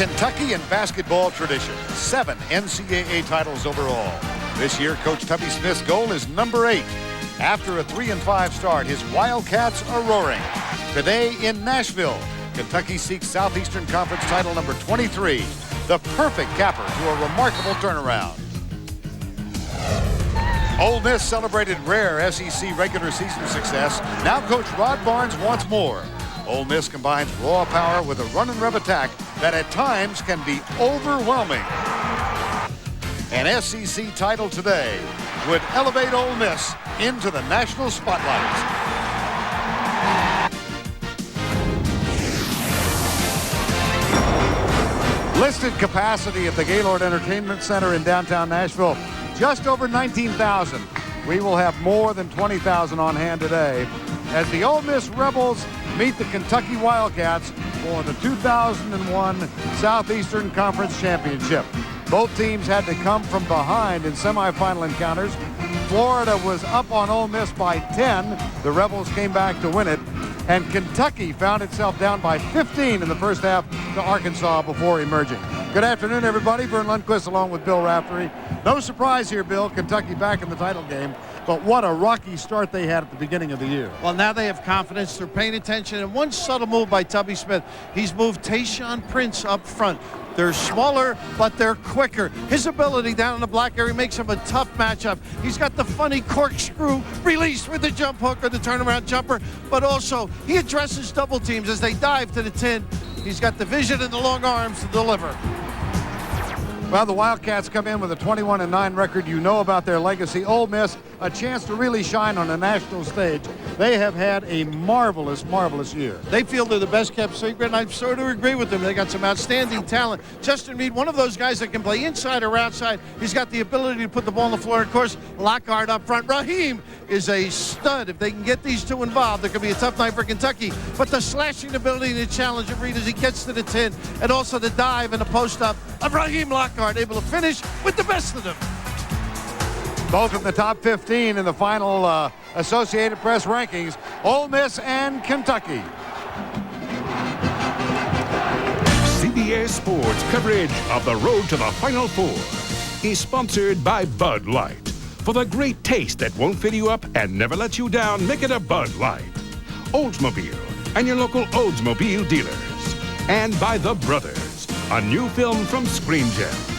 Kentucky in basketball tradition, 7 NCAA titles overall. This year, Coach Tubby Smith's goal is number 8. After a 3-5 start, his Wildcats are roaring. Today in Nashville, Kentucky seeks Southeastern Conference title number 23, the perfect capper to a remarkable turnaround. Ole Miss celebrated rare SEC regular season success. Now Coach Rod Barnes wants more. Ole Miss combines raw power with a run-and-rev attack that at times can be overwhelming. An SEC title today would elevate Ole Miss into the national spotlight. Listed capacity at the Gaylord Entertainment Center in downtown Nashville, just over 19,000. We will have more than 20,000 on hand today as the Ole Miss Rebels meet the Kentucky Wildcats for the 2001 Southeastern Conference Championship. Both teams had to come from behind in semifinal encounters. Florida was up on Ole Miss by 10. The Rebels came back to win it. And Kentucky found itself down by 15 in the first half to Arkansas before emerging. Good afternoon, everybody. Vern Lundquist along with Bill Raftery. No surprise here, Bill. Kentucky back in the title game. But what a rocky start they had at the beginning of the year. Well, now they have confidence. They're paying attention. And one subtle move by Tubby Smith. He's moved Tayshaun Prince up front. They're smaller, but they're quicker. His ability down in the black area makes him a tough matchup. He's got the funny corkscrew release with the jump hook or the turnaround jumper, but also he addresses double teams as they dive to the 10. He's got the vision and the long arms to deliver. Well, the Wildcats come in with a 21-9 record. You know about their legacy. Ole Miss, a chance to really shine on a national stage. They have had a marvelous, marvelous year. They feel they're the best kept secret, and I sort of agree with them. They got some outstanding talent. Justin Reed, one of those guys that can play inside or outside. He's got the ability to put the ball on the floor. Of course, Lockhart up front. Raheem is a stud. If they can get these two involved, it could be a tough night for Kentucky. But the slashing ability and the challenge of Reed as he gets to the 10, and also the dive and the post-up of Raheem Lockhart, able to finish with the best of them. Both in the top 15 in the final Associated Press rankings, Ole Miss and Kentucky. CBS Sports coverage of the road to the Final Four is sponsored by Bud Light. For the great taste that won't fill you up and never let you down, make it a Bud Light. Oldsmobile and your local Oldsmobile dealers. And by The Brothers, a new film from Screen Gems.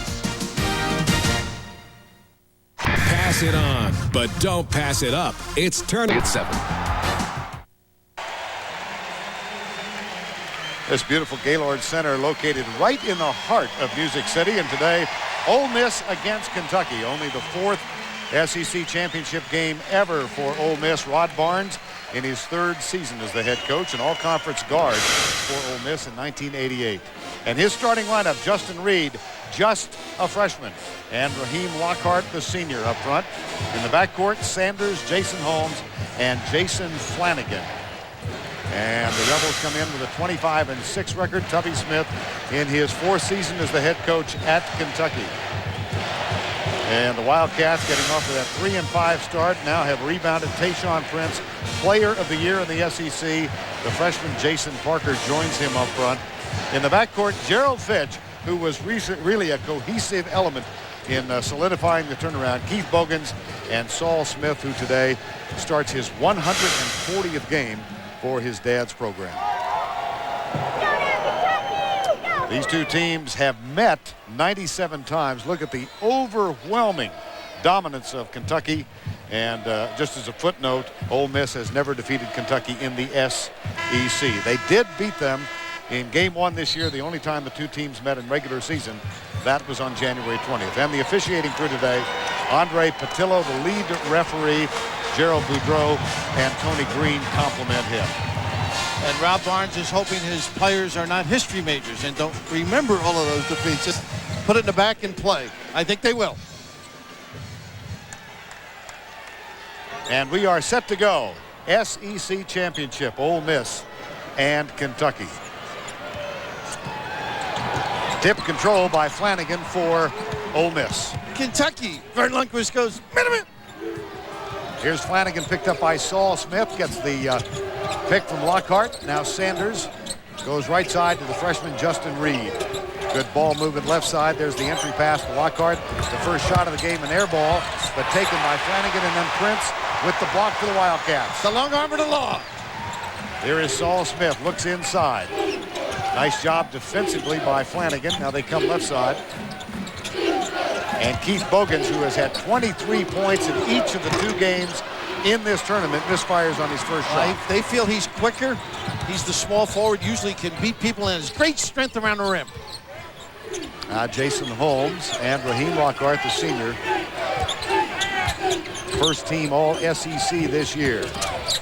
Pass it on, but don't pass it up. It's turn at 7. This beautiful Gaylord Center located right in the heart of Music City. And today, Ole Miss against Kentucky. Only the 4th SEC championship game ever for Ole Miss. Rod Barnes in his 3rd season as the head coach and all-conference guard for Ole Miss in 1988. And his starting lineup, Justin Reed, just a freshman, and Raheem Lockhart, the senior, up front. In the backcourt, Sanders, Jason Holmes, and Jason Flanagan. And the Rebels come in with a 25-6 record. Tubby Smith in his 4th season as the head coach at Kentucky. And the Wildcats, getting off to that 3-5 start, now have rebounded. Tayshaun Prince, player of the year in the SEC. The freshman Jason Parker joins him up front. In the backcourt, Gerald Fitch, who was really a cohesive element in solidifying the turnaround. Keith Bogans and Saul Smith, who today starts his 140th game for his dad's program. These two teams have met 97 times. Look at the overwhelming dominance of Kentucky. And just as a footnote, Ole Miss has never defeated Kentucky in the SEC. They did beat them in game 1 this year, the only time the two teams met in regular season. That was on January 20th. And the officiating crew today, Andre Patillo, the lead referee, Gerald Boudreau, and Tony Green compliment him. And Rob Barnes is hoping his players are not history majors and don't remember all of those defeats. Just put it in the back and play. I think they will. And we are set to go. SEC Championship, Ole Miss and Kentucky. Tip control by Flanagan for Ole Miss. Kentucky. Vern Lundquist goes, minute. Here's Flanagan, picked up by Saul Smith. Gets the pick from Lockhart. Now Sanders goes right side to the freshman Justin Reed. Good ball movement left side. There's the entry pass to Lockhart. The first shot of the game, an air ball, but taken by Flanagan, and then Prince with the block for the Wildcats. The long arm of the law. Here is Saul Smith, looks inside. Nice job defensively by Flanagan. Now they come left side. And Keith Bogans, who has had 23 points in each of the 2 games in this tournament, misfires on his first shot. They feel he's quicker. He's the small forward, usually can beat people, and has great strength around the rim. Jason Holmes and Raheem Lockhart, the senior. First team all SEC this year.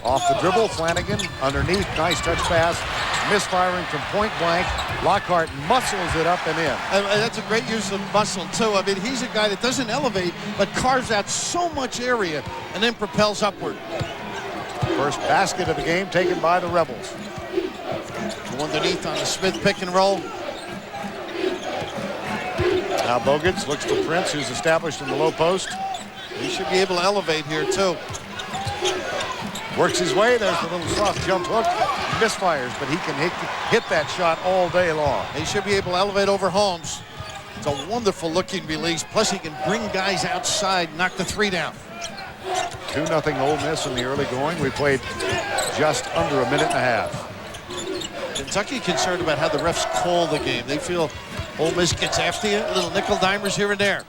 Off the dribble, Flanagan underneath, nice touch pass. Misfiring from point blank. Lockhart muscles it up and in. And that's a great use of muscle, too. I mean, he's a guy that doesn't elevate, but carves out so much area and then propels upward. First basket of the game taken by the Rebels. Go underneath on the Smith pick and roll. Now Bogans looks to Prince, who's established in the low post. He should be able to elevate here, too. Works his way. There's the little soft jump hook. Misfires, but he can hit that shot all day long. He should be able to elevate over Holmes. It's a wonderful looking release. Plus, he can bring guys outside, knock the 3 down. 2-0 Ole Miss in the early going. We played just under a minute and a half. Kentucky concerned about how the refs call the game. They feel Ole Miss gets after you, little nickel dimers here and there.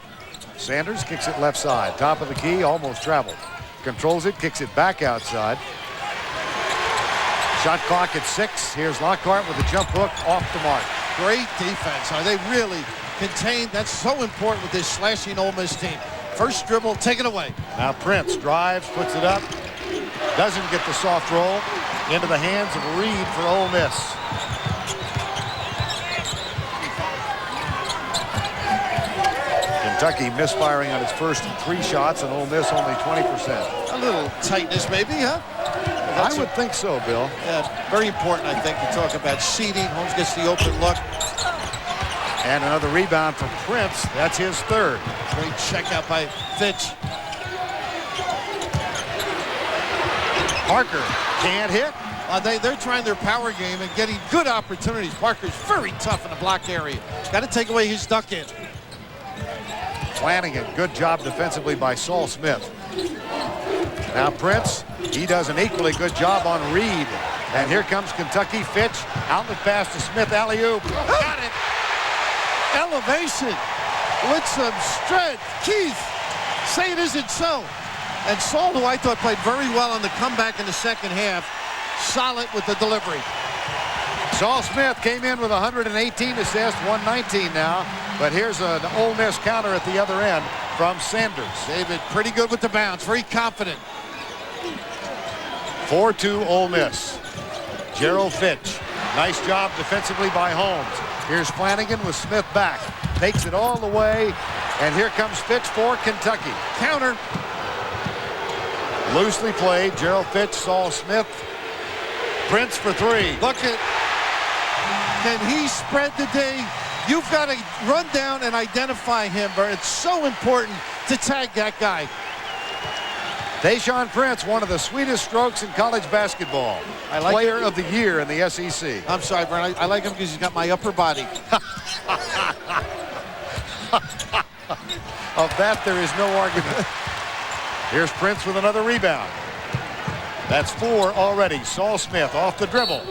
Sanders kicks it left side. Top of the key, almost traveled. Controls it, kicks it back outside. Shot clock at 6. Here's Lockhart with a jump hook off the mark. Great defense. They really contained. That's so important with this slashing Ole Miss team. First dribble, take it away. Now Prince drives, puts it up. Doesn't get the soft roll. Into the hands of Reed for Ole Miss. Kentucky misfiring on its first 3 shots, and Ole Miss only 20%. A little tightness maybe, huh? I would think so, Bill. Yeah, very important, I think, to talk about seeding. Holmes gets the open look. And another rebound from Prince. That's his 3rd. Great check out by Fitch. Parker can't hit. They're trying their power game and getting good opportunities. Parker's very tough in the block area. Got to take away his duck in. Flanagan, good job defensively by Saul Smith. Now Prince, he does an equally good job on Reed. And here comes Kentucky. Fitch, outlet pass to Smith, alley-oop. Got it. Elevation with some strength. Keith, say it isn't so. And Saul, who I thought played very well on the comeback in the second half, solid with the delivery. Saul Smith came in with 118 assists, 119 now. But here's an Ole Miss counter at the other end from Sanders. David, pretty good with the bounce, very confident. 4-2 Ole Miss. Gerald Fitch, nice job defensively by Holmes. Here's Flanagan with Smith back. Takes it all the way, and here comes Fitch for Kentucky. Counter. Loosely played, Gerald Fitch, Saul Smith. Prince for 3. Look at, can he spread the day? You've got to run down and identify him, but it's so important to tag that guy. Tayshaun Prince, one of the sweetest strokes in college basketball. Player of the year in the SEC. I'm sorry, Brian. I like him because he's got my upper body. Of that, there is no argument. Here's Prince with another rebound. That's 4 already. Saul Smith off the dribble.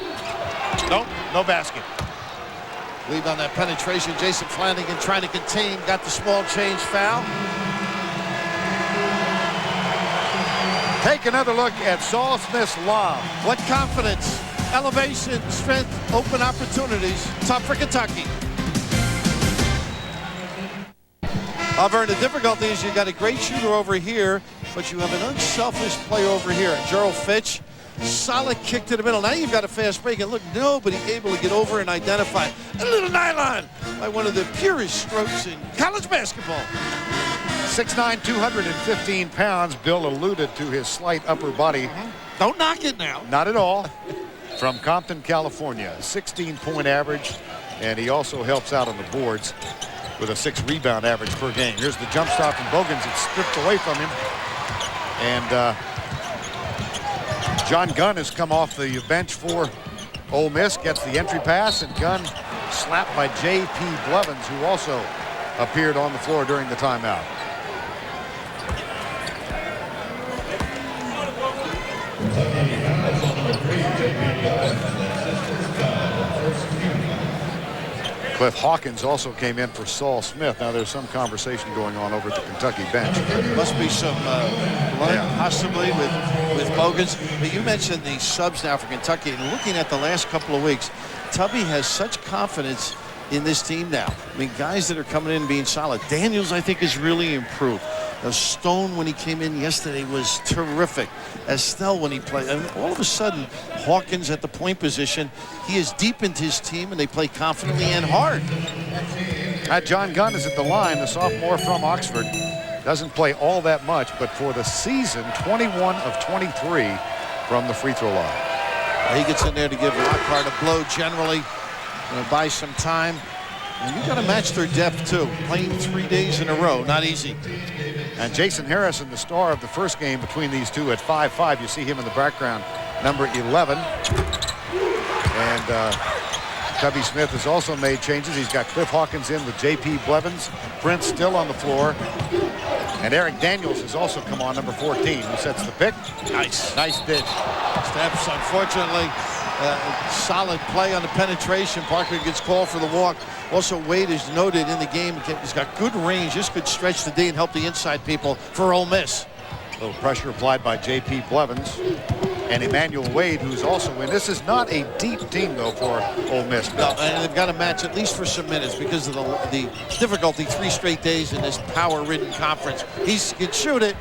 Nope, no basket. Lead on that penetration. Jason Flanagan trying to contain. Got the small change foul. Take another look at Saul Smith's lob. What confidence, elevation, strength, open opportunities. Tough for Kentucky. However, the difficulty is you got a great shooter over here, but you have an unselfish player over here. And Gerald Fitch, solid kick to the middle. Now you've got a fast break, and look, nobody able to get over and identify. A little nylon by one of the purest strokes in college basketball. 6'9", 215 pounds. Bill alluded to his slight upper body. Don't knock it now. Not at all. From Compton, California. 16-point average, and he also helps out on the boards with a 6-rebound average per game. Here's the jump stop from Bogans. It's stripped away from him. And John Gunn has come off the bench for Ole Miss, gets the entry pass, and Gunn slapped by J.P. Blevins, who also appeared on the floor during the timeout. Cliff Hawkins also came in for Saul Smith. Now there's some conversation going on over at the Kentucky bench. Must be some blood possibly with Bogans. But you mentioned the subs now for Kentucky, and looking at the last couple of weeks, Tubby has such confidence in this team now. I mean, guys that are coming in and being solid. Daniels, I think, has really improved. Stone, when he came in yesterday, was terrific. Estelle, when he played, and all of a sudden, Hawkins at the point position, he has deepened his team, and they play confidently and hard. John Gunn is at the line, the sophomore from Oxford. Doesn't play all that much, but for the season, 21 of 23 from the free throw line. He gets in there to give Lockhart a blow generally. Gonna buy some time. And you got to match their depth, too. Playing 3 days in a row, not easy. And Jason Harrison, the star of the first game between these two at 5'5". You see him in the background, number 11. And Tubby Smith has also made changes. He's got Cliff Hawkins in with J.P. Blevins. Prince still on the floor. And Eric Daniels has also come on, number 14, who sets the pick. Nice. Nice dish. Steps, unfortunately. Solid play on the penetration. Parker gets called for the walk. Also, Wade is noted in the game. He's got good range. This could stretch the D and help the inside people for Ole Miss. A little pressure applied by J.P. Blevins and Emmanuel Wade, who's also in. This is not a deep team, though, for Ole Miss. No, and they've got to match at least for some minutes because of the difficulty 3 straight days in this power-ridden conference. He can shoot it.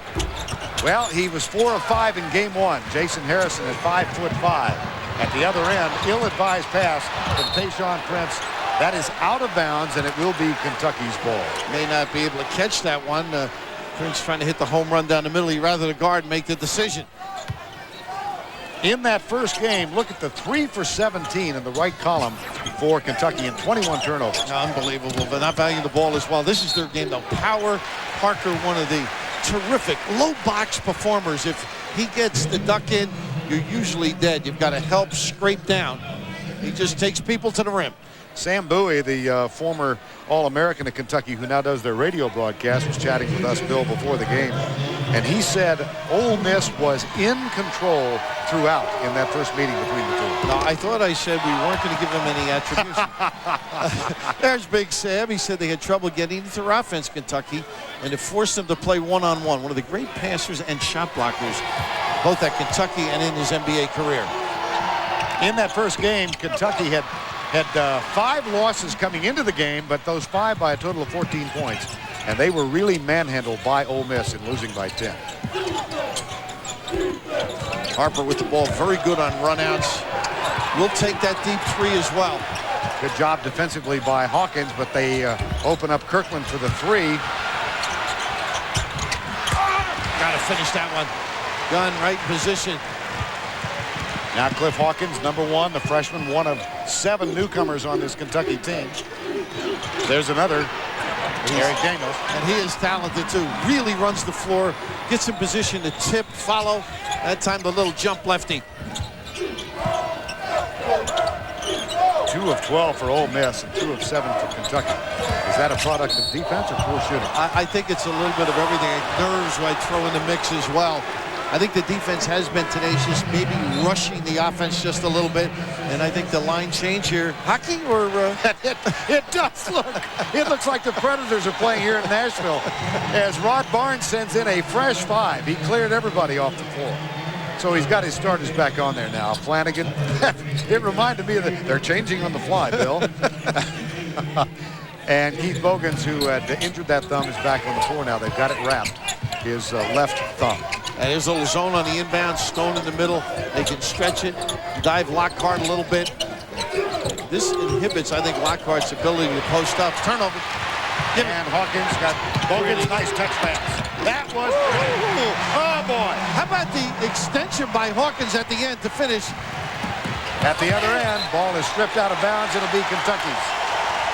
Well, he was 4 of 5 in game 1. Jason Harrison at 5'5". At the other end, ill-advised pass from Tayshaun Prince. That is out of bounds, and it will be Kentucky's ball. May not be able to catch that one. Prince trying to hit the home run down the middle. He'd rather the guard make the decision. In that first game, look at the 3 for 17 in the right column for Kentucky and 21 turnovers. Unbelievable, but not valuing the ball as well. This is their game, though. Power, Parker, one of the terrific low box performers. If he gets the duck in, you're usually dead. You've got to help scrape down. He just takes people to the rim. Sam Bowie, the former All-American at Kentucky, who now does their radio broadcast, was chatting with us, Bill, before the game. And he said Ole Miss was in control throughout in that first meeting between the two. No, I thought I said we weren't going to give them any attribution. There's Big Sam. He said they had trouble getting into their offense, Kentucky, and it forced them to play one-on-one. One of the great passers and shot blockers, both at Kentucky and in his NBA career. In that first game, Kentucky had 5 losses coming into the game, but those 5 by a total of 14 points. And they were really manhandled by Ole Miss in losing by 10. Harper with the ball, very good on runouts. We'll take that deep 3 as well. Good job defensively by Hawkins, but they open up Kirkland for the 3. Got to finish that one. Gunn right in position. Now Cliff Hawkins, number 1, the freshman, one of 7 newcomers on this Kentucky team. There's another, Eric Daniels. And he is talented too. Really runs the floor, gets in position to tip, follow. That time the little jump lefty. 2 of 12 for Ole Miss and 2 of 7 for Kentucky. Is that a product of defense or poor shooting? I think it's a little bit of everything. Nerves might throw in the mix as well. I think the defense has been tenacious, maybe rushing the offense just a little bit. And I think the line change here, hockey or... It does look. It looks like the Predators are playing here in Nashville as Rod Barnes sends in a fresh 5. He cleared everybody off the floor. So he's got his starters back on there now. Flanagan, it reminded me that they're changing on the fly, Bill. And Keith Bogans, who had injured that thumb, is back on the floor now. They've got it wrapped, his left thumb. And there's a little zone on the inbound, Stone in the middle. They can stretch it, dive Lockhart a little bit. This inhibits, I think, Lockhart's ability to post up. Turnover. And Hawkins got Bogans' nice touch pass. That was, oh boy. How about the extension by Hawkins at the end to finish? At the other end, ball is stripped out of bounds. It'll be Kentucky's.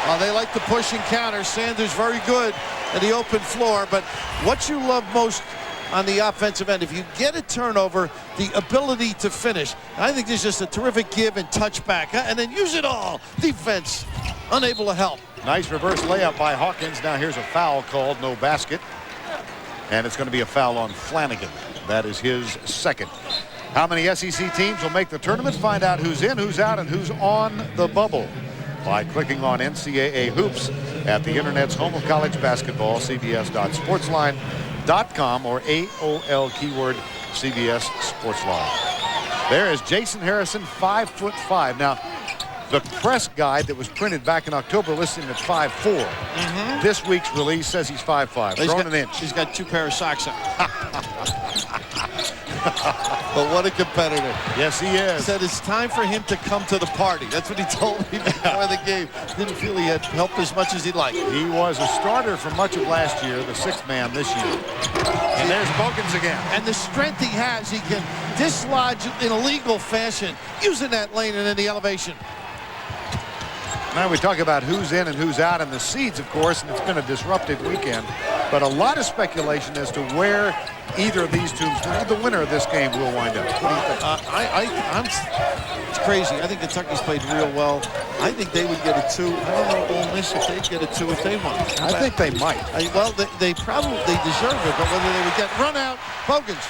Well, they like to push and counter. Sanders very good at the open floor, but what you love most on the offensive end, if you get a turnover, the ability to finish. And I think there's just a terrific give and touchback, and then use it all. Defense unable to help. Nice reverse layup by Hawkins. Now here's a foul called, no basket. And it's going to be a foul on Flanagan. That is his second. How many SEC teams will make the tournament? Find out who's in, who's out, and who's on the bubble by clicking on NCAA Hoops at the Internet's home of college basketball, cbs.sportsline.com, or AOL keyword CBS Sportsline. There is Jason Harrison, 5'5". Now, the press guide that was printed back in October listed him at 5'4". This week's release says he's 5'5", grown an inch. He's got 2 pair of socks on. But what a competitor. Yes, he is. He said it's time for him to come to the party. That's what he told me before the game. Didn't feel he had helped as much as he'd like. He was a starter for much of last year, the 6th man this year. And there's Bogans again. And the strength he has, he can dislodge in a legal fashion, using that lane and in the elevation. Now we talk about who's in and who's out in the seeds, of course, and it's been a disrupted weekend. But a lot of speculation as to where either of these teams, the winner of this game, will wind up. What do you think? It's crazy. I think Kentucky's played real well. I think they would get a 2. I don't know Ole Miss if they'd get a 2 if they won. I think they might. Well, they probably deserve it, but whether they would get run out, Bogans.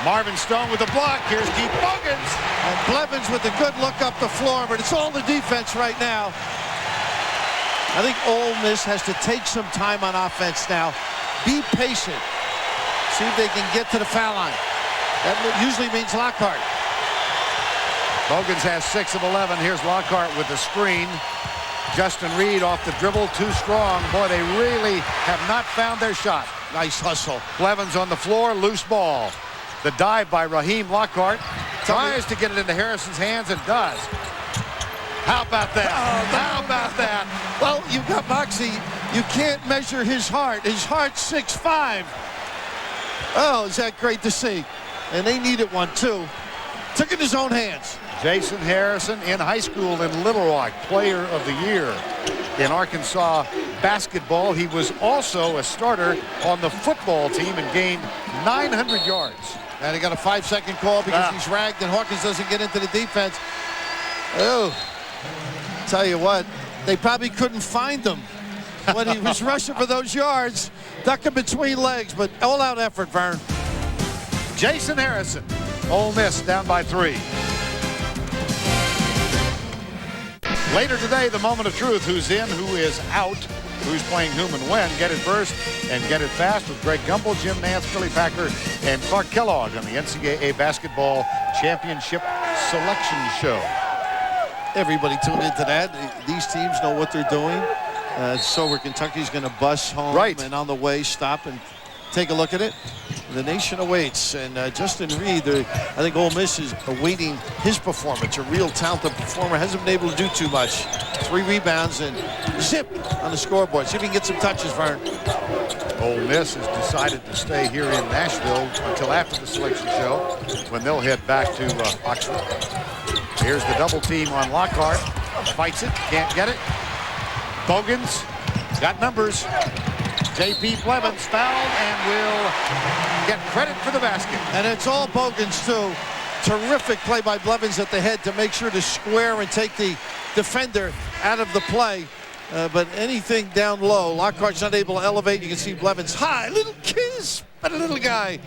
Marvin Stone with the block. Here's Keith Bogans. And Blevins with a good look up the floor, but it's all the defense right now. I think Ole Miss has to take some time on offense now. Be patient. See if they can get to the foul line. That usually means Lockhart. Bogans has 6 of 11. Here's Lockhart with the screen. Justin Reed off the dribble, too strong. Boy, they really have not found their shot. Nice hustle. Blevins on the floor, loose ball. The dive by Raheem Lockhart. Tries to get it into Harrison's hands and does. How about that? How about that? Well, you've got Moxie. You can't measure his heart. His heart's 6'5". Oh, is that great to see? And they needed one, too. Took it in his own hands. Jason Harrison in high school in Little Rock, player of the year in Arkansas basketball. He was also a starter on the football team and gained 900 yards. And he got a 5-second call because he's ragged and Hawkins doesn't get into the defense. Oh, tell you what, they probably couldn't find him when he was rushing for those yards, ducking between legs, but all-out effort, Vern. Jason Harrison, Ole Miss down by 3. Later today, the moment of truth. Who's in, who is out, who's playing whom and when. Get it first and get it fast with Greg Gumbel, Jim Nance, Billy Packer, and Clark Kellogg on the NCAA Basketball Championship Selection Show. Everybody tuned into that. These teams know what they're doing. So where Kentucky's going to bus home, right, and on the way stop and take a look at it. The nation awaits, and Justin Reed, I think Ole Miss is awaiting his performance. A real talented performer, hasn't been able to do too much. 3 rebounds and zip on the scoreboard. See if he can get some touches, Vern. Ole Miss has decided to stay here in Nashville until after the selection show, when they'll head back to Oxford. Here's the double team on Lockhart. Fights it, can't get it. Bogans got numbers. J.P. Blevins fouled and will get credit for the basket. And it's all Bogans, too. Terrific play by Blevins at the head to make sure to square and take the defender out of the play. But anything down low, Lockhart's not able to elevate. You can see Blevins high, little kiss, but a little guy.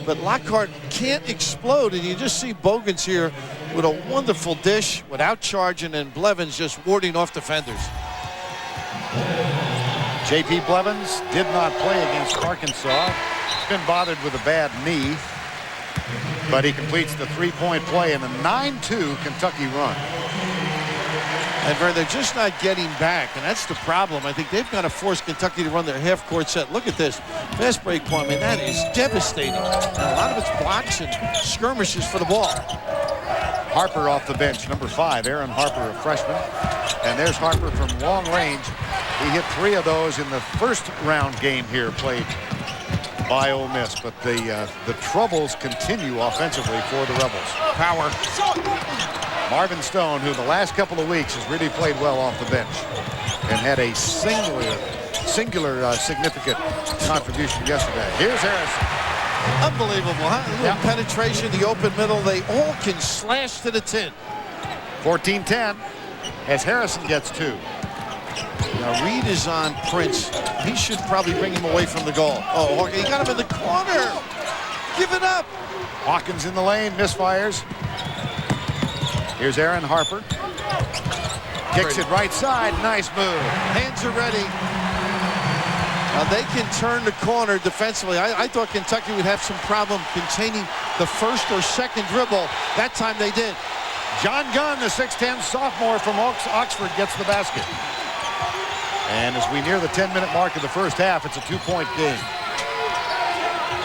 But Lockhart can't explode, and you just see Bogans here with a wonderful dish without charging, and Blevins just warding off defenders. J.P. Blevins did not play against Arkansas. He's been bothered with a bad knee, but he completes the 3-point play in a 9-2 Kentucky run. And they're just not getting back, and that's the problem. I think they've got to force Kentucky to run their half-court set. Look at this. Fast break point, I mean, that is devastating. And a lot of it's blocks and skirmishes for the ball. Harper off the bench, number 5, Aaron Harper, a freshman. And there's Harper from long range. He hit 3 of those in the first round game here played by Ole Miss. But the troubles continue offensively for the Rebels. Power. Marvin Stone, who the last couple of weeks has really played well off the bench and had a singular significant contribution yesterday. Here's Harrison. Unbelievable, huh? A little penetration, the open middle. They all can slash to the tin. 14-10 as Harrison gets 2. Now Reed is on Prince. He should probably bring him away from the goal. Oh, he got him in the corner. Give it up. Hawkins in the lane, misfires. Here's Aaron Harper. Kicks it right side. Nice move. Hands are ready. Now they can turn the corner defensively. I thought Kentucky would have some problem containing the first or second dribble. That time they did. John Gunn, the 6'10 sophomore from Oxford, gets the basket. And as we near the 10-minute mark of the first half, it's a 2-point game.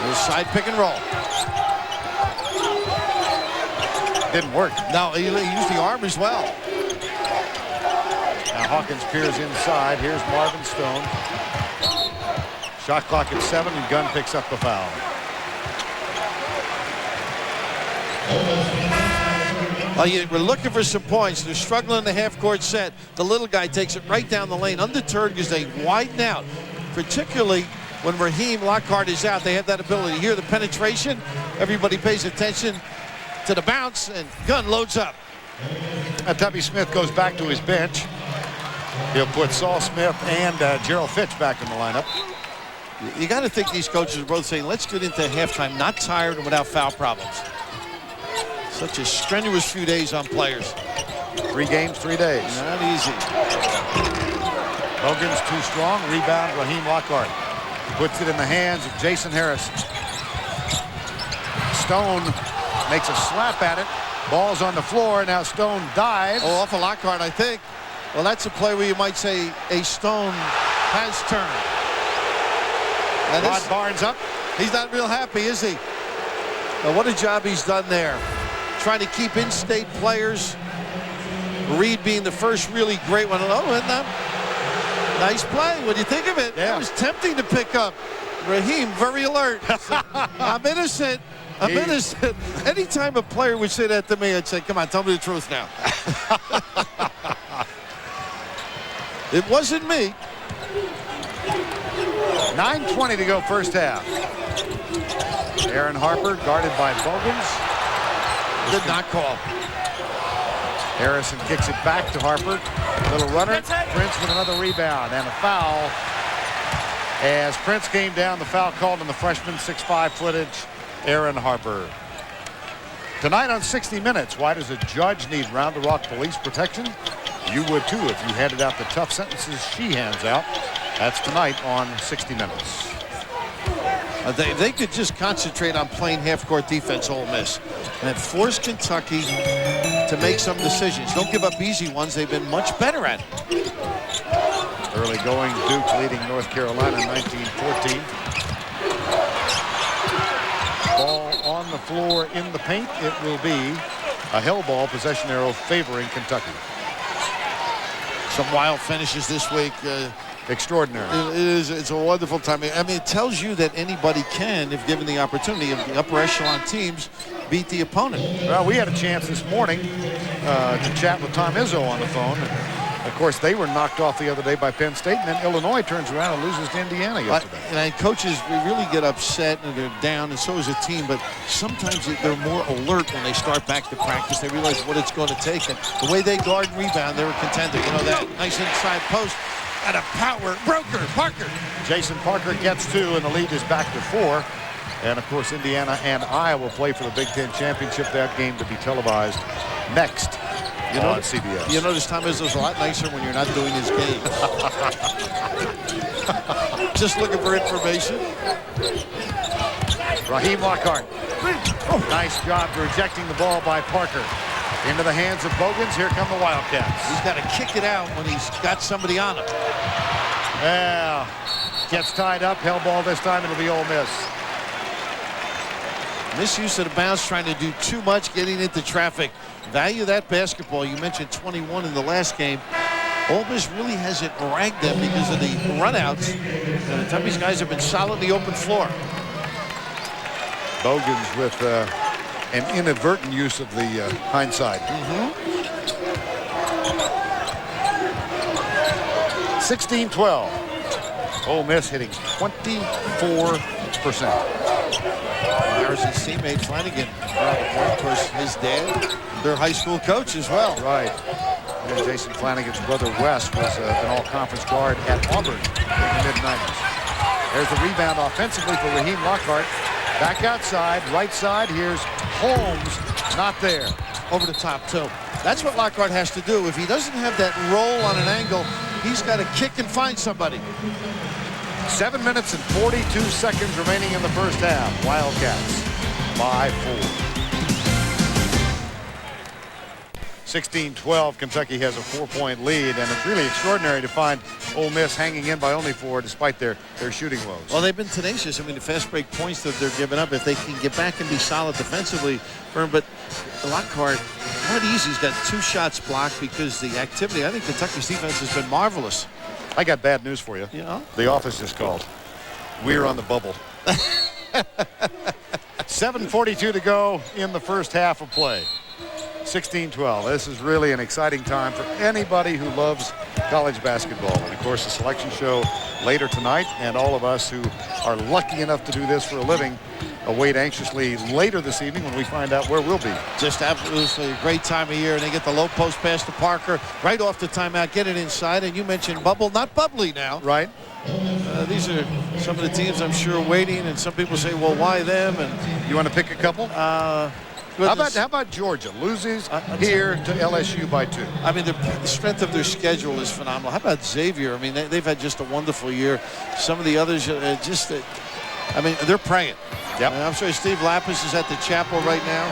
Little side pick and roll. Didn't work. No, he used the arm as well. Now Hawkins peers inside. Here's Marvin Stone. Shot clock at 7, and Gunn picks up the foul. We're looking for some points. They're struggling in the half-court set. The little guy takes it right down the lane, undeterred because they widen out. Particularly when Raheem Lockhart is out, they have that ability. Hear the penetration. Everybody pays attention to the bounce, and Gunn loads up. Tubby Smith goes back to his bench. He'll put Saul Smith and Gerald Fitch back in the lineup. You got to think these coaches are both saying, let's get into halftime not tired and without foul problems. Such a strenuous few days on players. 3 games, 3 days. Not easy. Bogan's too strong. Rebound, Raheem Lockhart. Puts it in the hands of Jason Harris. Stone makes a slap at it. Ball's on the floor. Now Stone dives. Oh, off of Lockhart, I think. Well, that's a play where you might say a Stone has turned. Rod Barnes up. He's not real happy, is he? Well, what a job he's done there. Trying to keep in-state players. Reed being the first really great one. Oh, and nice play. What do you think of it? Yeah. It was tempting to pick up. Raheem, very alert. I'm innocent. I'm innocent. Anytime a player would say that to me, I'd say, come on, tell me the truth now. It wasn't me. 9:20 to go first half. Aaron Harper guarded by Bogans. Did not call. Harrison kicks it back to Harper. Little runner. Prince with another rebound and a foul. As Prince came down, the foul called on the freshman, 6'5" footage, Aaron Harper. Tonight on 60 Minutes, why does a judge need round-the-rock police protection? You would too if you handed out the tough sentences she hands out. That's tonight on 60 Minutes. They could just concentrate on playing half-court defense, Ole Miss, and force Kentucky to make some decisions. Don't give up easy ones. They've been much better at it. Early going, Duke leading North Carolina 19-14. Ball on the floor in the paint. It will be a hell ball, possession arrow favoring Kentucky. Some wild finishes this week. Extraordinary. It's a wonderful time. I mean, it tells you that anybody can, if given the opportunity, of the upper echelon teams beat the opponent. Well, we had a chance this morning to chat with Tom Izzo on the phone. Of course, they were knocked off the other day by Penn State, and then Illinois turns around and loses to Indiana yesterday. And coaches really get upset and they're down, and so is the team, but sometimes they're more alert when they start back to practice. They realize what it's going to take, and the way they guard and rebound, they're a contender. You know that. Nice inside post. And a power broker, Parker. Jason Parker gets 2, and the lead is back to 4. And, of course, Indiana and Iowa play for the Big Ten Championship. That game to be televised next on CBS. You notice Tom Izzo's a lot nicer when you're not doing his game. Just looking for information. Raheem Lockhart. Nice job rejecting the ball by Parker. Into the hands of Bogans. Here come the Wildcats. He's got to kick it out when he's got somebody on him. Yeah. Gets tied up. Hell ball this time. It'll be Ole Miss. Misuse of the bounce, trying to do too much, getting into traffic. Value that basketball. You mentioned 21 in the last game. Ole Miss really hasn't ragged them because of the runouts. And Tummy's guys have been solid in the open floor. Bogans with an inadvertent use of the hindsight. 16-12. Ole Miss hitting 24%. Harrison's teammate Flanagan, of course, his dad, their high school coach as well. Right. And Jason Flanagan's brother Wes was an all-conference guard at Auburn in the mid-90s. There's the rebound offensively for Raheem Lockhart. Back outside, right side. Here's Holmes, not there. Over the top, too. That's what Lockhart has to do. If he doesn't have that roll on an angle, he's got to kick and find somebody. 7 minutes and 42 seconds remaining in the first half. Wildcats by 4. 16-12, Kentucky has a 4-point lead, and it's really extraordinary to find Ole Miss hanging in by only 4 despite their shooting woes. Well, they've been tenacious. I mean, the fast break points that they're giving up, if they can get back and be solid defensively, but Lockhart, not easy. He's got 2 shots blocked because the activity. I think Kentucky's defense has been marvelous. I got bad news for you. Yeah. The office just called. We're on the bubble. 7:42 to go in the first half of play. 16-12. This is really an exciting time for anybody who loves college basketball. And, of course, the selection show later tonight, and all of us who are lucky enough to do this for a living await anxiously later this evening when we find out where we'll be. Just absolutely a great time of year, and they get the low post pass to Parker right off the timeout, get it inside, and you mentioned bubble, not bubbly now. Right. These are some of the teams I'm sure waiting, and some people say, well, why them? And you want to pick a couple? How about Georgia loses here to LSU by 2? I mean, the strength of their schedule is phenomenal. How about Xavier? I mean, they've had just a wonderful year. Some of the others I mean, they're praying. Yep. I'm sure Steve Lapis is at the chapel right now.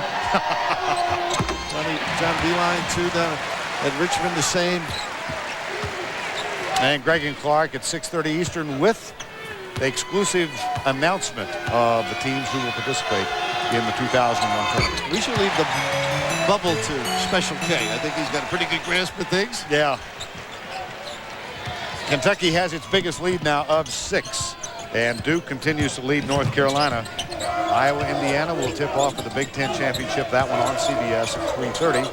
John Beeline, too, down at Richmond, the same. And Greg and Clark at 6:30 Eastern with the exclusive announcement of the teams who will participate in the 2001 tournament. We should leave the bubble to Special K. I think he's got a pretty good grasp of things. Yeah. Kentucky has its biggest lead now of 6. And Duke continues to lead North Carolina. Iowa, Indiana will tip off for the Big Ten Championship. That one on CBS at 3:30.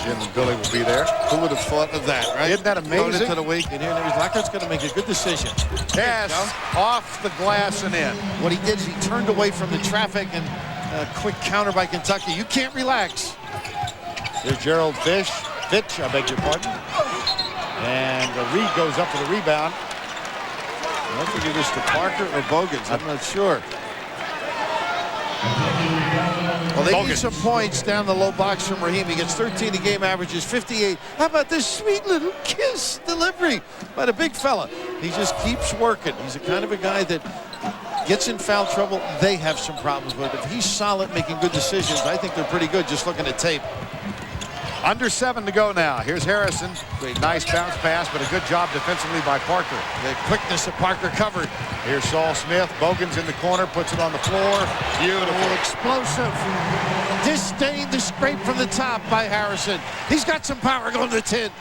Jim and Billy will be there. Who would have thought of that, right? Isn't that amazing? Going into the week, and here Lockhart's going to make a good decision. Yes, off the glass and in. What he did is he turned away from the traffic, and a quick counter by Kentucky. You can't relax. Here's Gerald Fitch, I beg your pardon. And Reed goes up for the rebound. I think it was to Parker or Bogans. I'm not sure. Well, they need some points down the low box from Raheem. He gets 13 a game, averages 58. How about this sweet little kiss delivery by the big fella? He just keeps working. He's the kind of a guy that gets in foul trouble. They have some problems with it. If he's solid, making good decisions, I think they're pretty good just looking at tape. Under 7 to go now. Here's Harrison. Great, nice bounce pass, but a good job defensively by Parker. The quickness of Parker covered. Here's Saul Smith. Bogans in the corner, puts it on the floor. Beautiful. Explosive. Disdain the scrape from the top by Harrison. He's got some power going to the 10.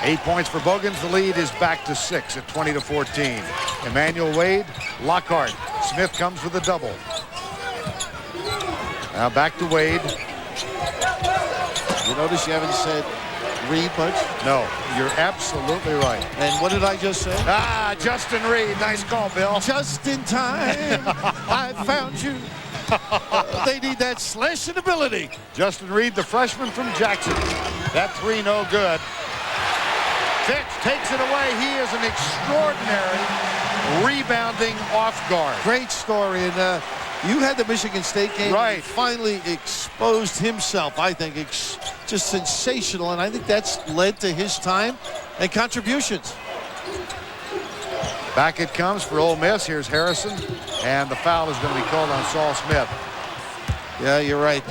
8 points for Bogans. The lead is back to 6 at 20-14. Emmanuel Wade, Lockhart. Smith comes with a double. Now back to Wade. You notice you haven't said Reed much? No, you're absolutely right. And what did I just say? Justin Reed. Nice call, Bill. Just in time. I found you. They need that slashing ability. Justin Reed, the freshman from Jackson. That 3 no good. Fitch takes it away. He is an extraordinary rebounding off guard. Great story. And you had the Michigan State game. Right. He finally exposed himself, I think. Just sensational, and I think that's led to his time and contributions. Back it comes for Ole Miss. Here's Harrison, and the foul is going to be called on Saul Smith. Yeah, you're right.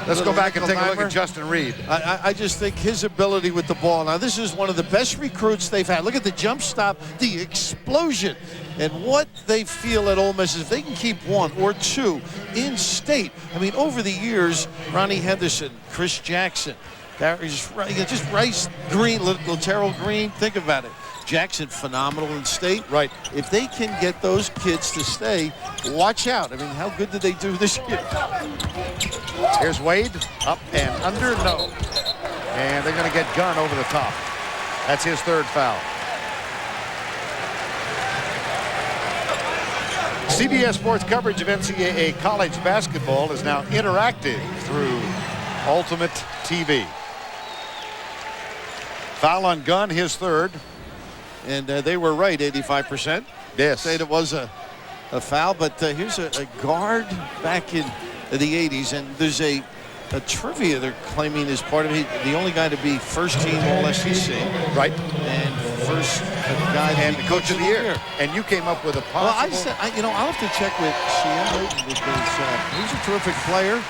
Let's go back and take a look at Justin Reed. I just think his ability with the ball. Now, this is one of the best recruits they've had. Look at the jump stop, the explosion. And what they feel at Ole Miss is if they can keep 1 or 2 in state. I mean, over the years, Ronnie Henderson, Chris Jackson, just Rice Green, Lateral Green, think about it. Jackson, phenomenal in state. Right. If they can get those kids to stay, watch out. I mean, how good did they do this year? Here's Wade, up and under, no. And they're going to get Gunn over the top. That's his 3rd foul. CBS Sports coverage of NCAA college basketball is now interactive through Ultimate TV. Foul on Gunn, his third. And they were right, 85%. Yes. Saying it was a foul, but here's a guard back in the 80s, and there's a trivia they're claiming is part of it. The only guy to be first team All-SEC. Right. And first guy to And be the coach of the year. And you came up with a possible... Well, I said, I'll have to check with CM because he's a terrific player,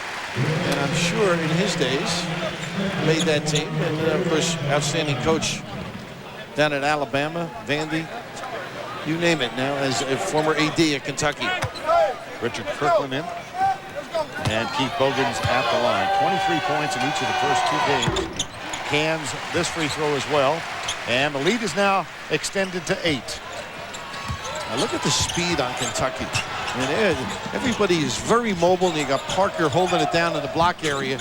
and I'm sure in his days made that team. And of course, outstanding coach down at Alabama, Vandy, you name it now, as a former AD at Kentucky. Richard Kirkland in. And Keith Bogans at the line. 23 points in each of the first 2 games. Cans this free throw as well. And the lead is now extended to 8. Now look at the speed on Kentucky. I mean, everybody is very mobile, and you got Parker holding it down in the block area.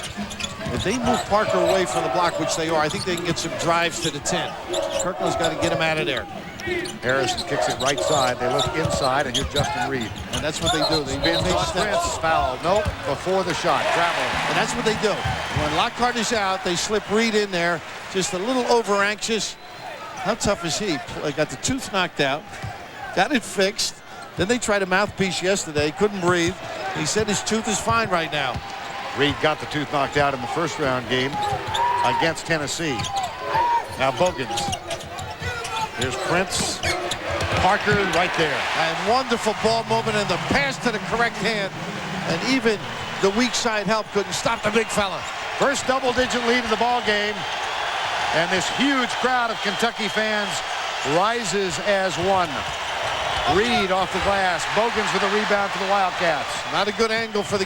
If they move Parker away from the block, which they are, I think they can get some drives to the 10. Kirkland's got to get him out of there. Harrison kicks it right side. They look inside, and here's Justin Reed. And that's what they do. They Prince foul. Nope, before the shot. Traveling. And that's what they do. When Lockhart is out, they slip Reed in there. Just a little over anxious. How tough is he? Got the tooth knocked out. Got it fixed. Then they tried a mouthpiece yesterday. Couldn't breathe. He said his tooth is fine right now. Reed got the tooth knocked out in the first round game against Tennessee. Now Bogans. Here's Prince. Parker right there. And wonderful ball movement and the pass to the correct hand. And even the weak side help couldn't stop the big fella. First double-digit lead in the ball game. And this huge crowd of Kentucky fans rises as one. Reed off the glass. Bogans with a rebound for the Wildcats. Not a good angle for the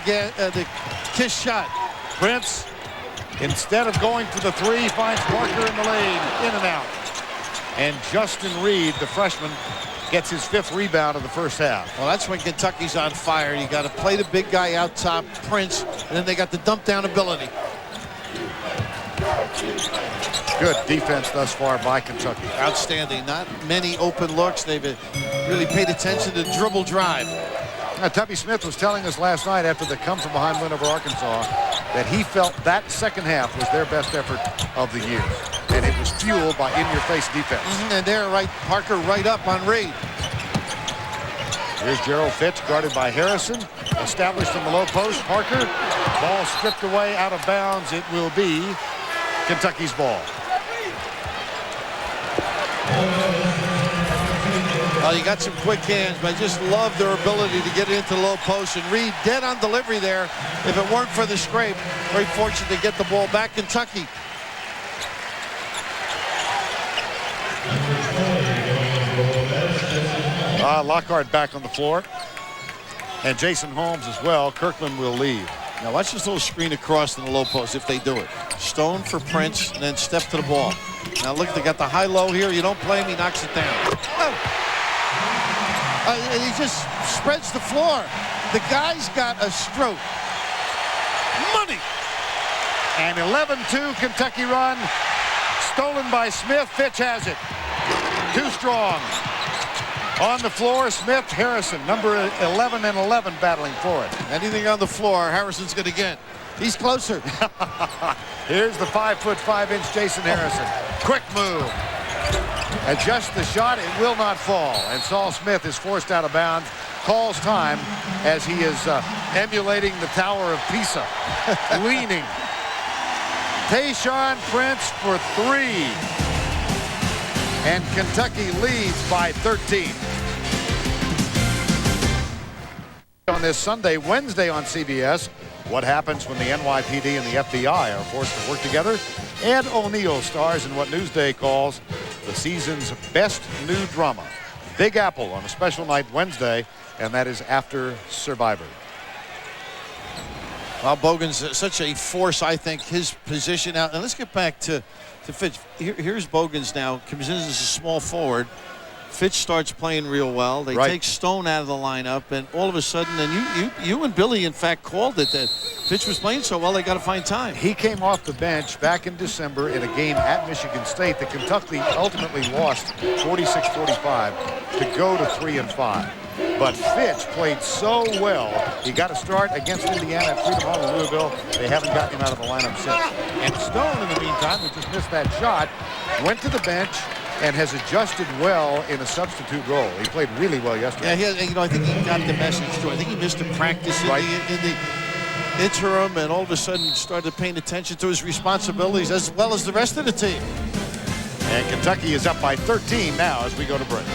kiss shot. Prince, instead of going for the 3, finds Parker in the lane. In and out. And Justin Reed, the freshman, gets his 5th rebound of the first half. Well, that's when Kentucky's on fire. You got to play the big guy out top, Prince, and then they got the dump down ability. Good defense thus far by Kentucky. Outstanding. Not many open looks. They've really paid attention to dribble drive. Now, Tubby Smith was telling us last night after the come-from-behind win over Arkansas that he felt that second half was their best effort of the year. And it was fueled by in-your-face defense. And there, right, Parker right up on Reed. Here's Gerald Fitch, guarded by Harrison. Established in the low post. Parker, ball stripped away, out of bounds. It will be Kentucky's ball. Well, you got some quick hands, but I just love their ability to get it into low post. And Reed dead on delivery there. If it weren't for the scrape, very fortunate to get the ball back. Kentucky. Lockhart back on the floor. And Jason Holmes as well. Kirkland will leave. Now watch this little screen across in the low post if they do it. Stone for Prince, and then step to the ball. Now look, they got the high-low here. You don't play him, he knocks it down. Oh. He just spreads the floor. The guy's got a stroke. Money. An 11-2 Kentucky run. Stolen by Smith. Fitch has it. Too strong. On the floor, Smith, Harrison, number 11 and 11 battling for it. Anything on the floor, Harrison's going to get. He's closer. Here's the 5'5" Jason Harrison. Quick move. Adjusts the shot. It will not fall. And Saul Smith is forced out of bounds. Calls time as he is emulating the Tower of Pisa. Leaning. Tayshaun Prince for 3. And Kentucky leads by 13. On this Sunday, Wednesday on CBS, what happens when the NYPD and the FBI are forced to work together? Ed O'Neill stars in what Newsday calls the season's best new drama. Big Apple on a special night Wednesday, and that is after Survivor. Well, Bogan's such a force, I think, his position out. And let's get back to Fitch. Here's Bogans now. Comes in as a small forward. Fitch starts playing real well. They take Stone out of the lineup, and all of a sudden, and you and Billy, in fact, called it that Fitch was playing so well they got to find time. He came off the bench back in December in a game at Michigan State that Kentucky ultimately lost 46-45 to go to 3-5. But Fitch played so well. He got a start against Indiana at Freedom Hall in Louisville. They haven't gotten him out of the lineup since. And Stone, in the meantime, who just missed that shot, went to the bench and has adjusted well in a substitute role. He played really well yesterday. Yeah, I think he got the message too. I think he missed a practice in the interim, and all of a sudden started paying attention to his responsibilities as well as the rest of the team. And Kentucky is up by 13 now as we go to break.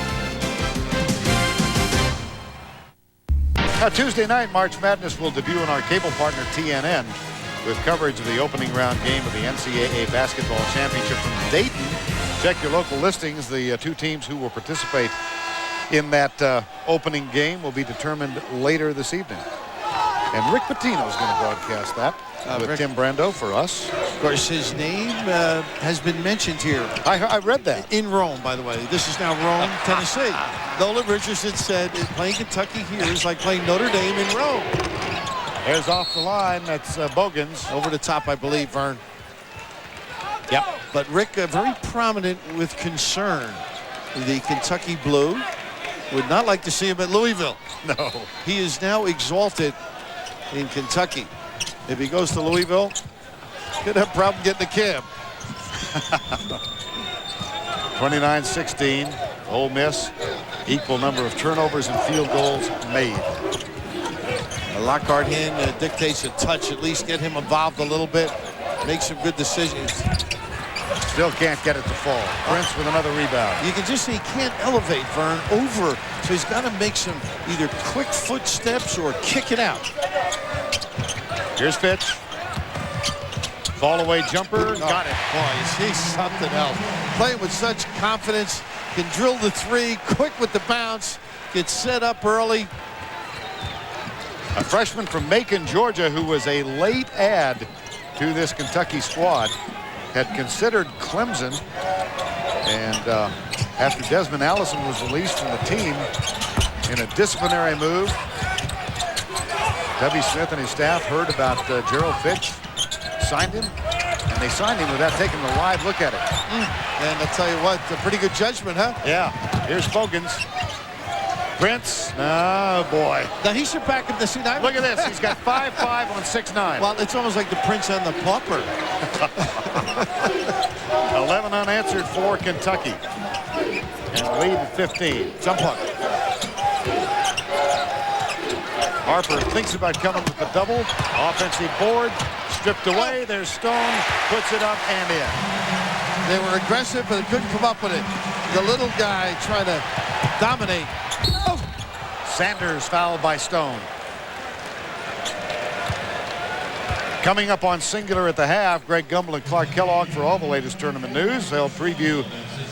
Now, Tuesday night, March Madness will debut on our cable partner TNN with coverage of the opening round game of the NCAA Basketball Championship from Dayton. Check your local listings. The two teams who will participate in that opening game will be determined later this evening. And Rick Pitino is going to broadcast that with Tim Brando for us. Of course, his name has been mentioned here. I read that. In Rome, by the way. This is now Rome, Tennessee. Nolan Richardson said playing Kentucky here is like playing Notre Dame in Rome. There's off the line. That's Bogans. Over the top, I believe, Vern. Yep. But Rick, very prominent with concern. The Kentucky Blue would not like to see him at Louisville. No. He is now exalted in Kentucky. If he goes to Louisville, could have a problem getting a cab. 29-16. Ole Miss, equal number of turnovers and field goals made. Lockhart Hin dictates a touch, at least get him involved a little bit, make some good decisions. Still can't get it to fall. Prince with another rebound. You can just see he can't elevate, Vern, over. So he's got to make some either quick footsteps or kick it out. Here's Fitch. Fall away jumper. Got it. Boy, he's something else. Playing with such confidence. Can drill the three. Quick with the bounce. Gets set up early. A freshman from Macon, Georgia, who was a late add to this Kentucky squad, had considered Clemson. And after Desmond Allison was released from the team in a disciplinary move, W. Smith and his staff heard about Gerald Fitch, signed him, and they signed him without taking a live look at it. And I'll tell you what, a pretty good judgment, huh? Yeah. Here's Bogans. Prince. Oh, boy. Now he should back up the seat. Look at this. He's got 5'5" on 6'9". Well, it's almost like the Prince and the Pauper. 11 unanswered for Kentucky. And lead at 15. Jump hook. Harper thinks about coming with the double. Offensive board. Stripped away. There's Stone. Puts it up and in. They were aggressive, but they couldn't come up with it. The little guy trying to dominate. Oh. Sanders fouled by Stone. Coming up on Singular at the half, Greg Gumbel and Clark Kellogg for all the latest tournament news. They'll preview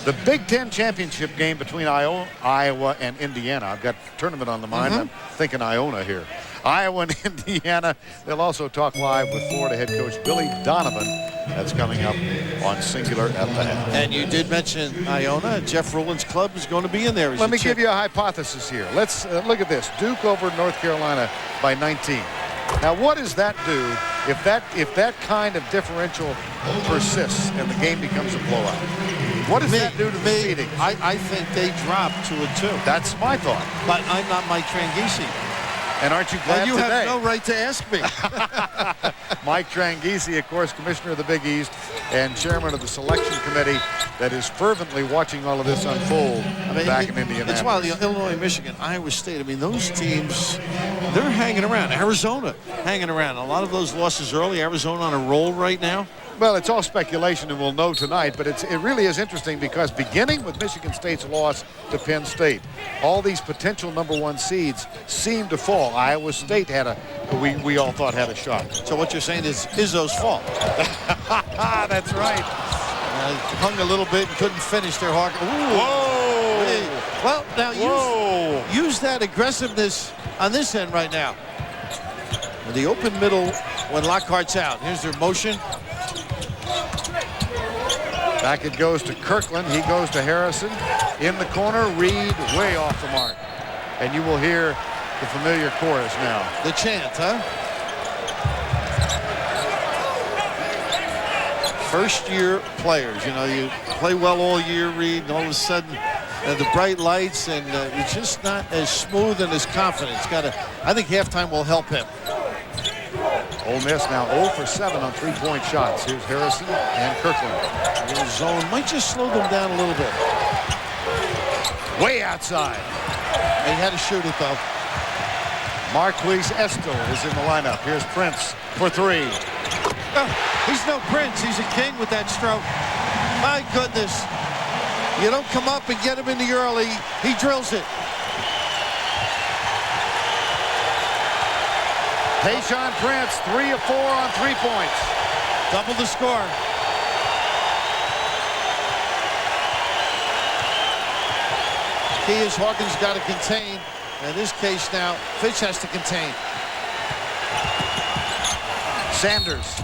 the Big Ten championship game between Iowa and Indiana. I've got tournament on the mind. I'm thinking Iona here. Iowa and Indiana. They'll also talk live with Florida head coach Billy Donovan. That's coming up on Singular at the half. And you did mention Iona. Jeff Rulin's club is going to be in there. Let me give you a hypothesis here. Let's look at this. Duke over North Carolina by 19. Now, what does that do if that kind of differential persists and the game becomes a blowout? What does that do to the seeding? I think they drop 2-2. That's my thought. But I'm not Mike Tranghese. And aren't you glad you today? have no right to ask me. Mike Tranghese, of course, commissioner of the Big East and chairman of the selection committee that is fervently watching all of this unfold back in Indianapolis. It's wild. Illinois, Michigan, Iowa State. I mean, those teams, they're hanging around. Arizona hanging around. A lot of those losses early. Arizona on a roll right now. Well, it's all speculation, and we'll know tonight, but it really is interesting because beginning with Michigan State's loss to Penn State, all these potential #1 seeds seem to fall. Iowa State we all thought had a shot. So what you're saying is Izzo's fault. That's right. Hung a little bit and couldn't finish their hard. Whoa! Hey. Well, now use that aggressiveness on this end right now. The open middle when Lockhart's out. Here's their motion. Back it goes to Kirkland. He goes to Harrison. In the corner, Reed way off the mark. And you will hear the familiar chorus now. The chant, huh? First-year players. You know, you play well all year, Reed, and all of a sudden the bright lights, and it's just not as smooth and as confident. I think halftime will help him. Ole Miss now 0 for 7 on three-point shots. Here's Harrison and Kirkland. A little zone might just slow them down a little bit. Way outside. They had to shoot it, though. Marquise Estel is in the lineup. Here's Prince for three. Oh, he's no Prince. He's a king with that stroke. My goodness. You don't come up and get him in the early. He drills it. Tayshaun Prince, 3 of 4 on 3 points. Double the score. Key is Hawkins got to contain. In this case now, Fitch has to contain. Sanders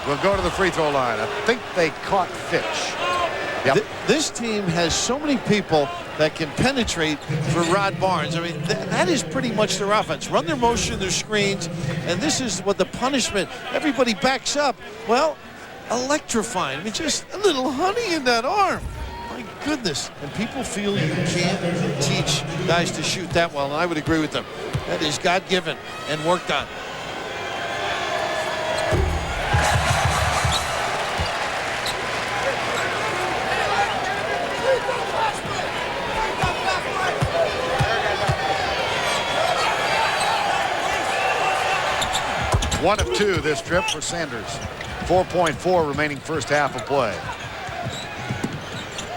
will go to the free throw line. I think they caught Fitch. Yep. This team has so many people that can penetrate for Rod Barnes. I mean, that is pretty much their offense. Run their motion, their screens, and this is what the punishment. Everybody backs up. Well, electrifying. I mean, just a little honey in that arm. My goodness. And people feel you can't teach guys to shoot that well, and I would agree with them. That is God-given and worked on. One of 2 this trip for Sanders. 4.4 remaining first half of play.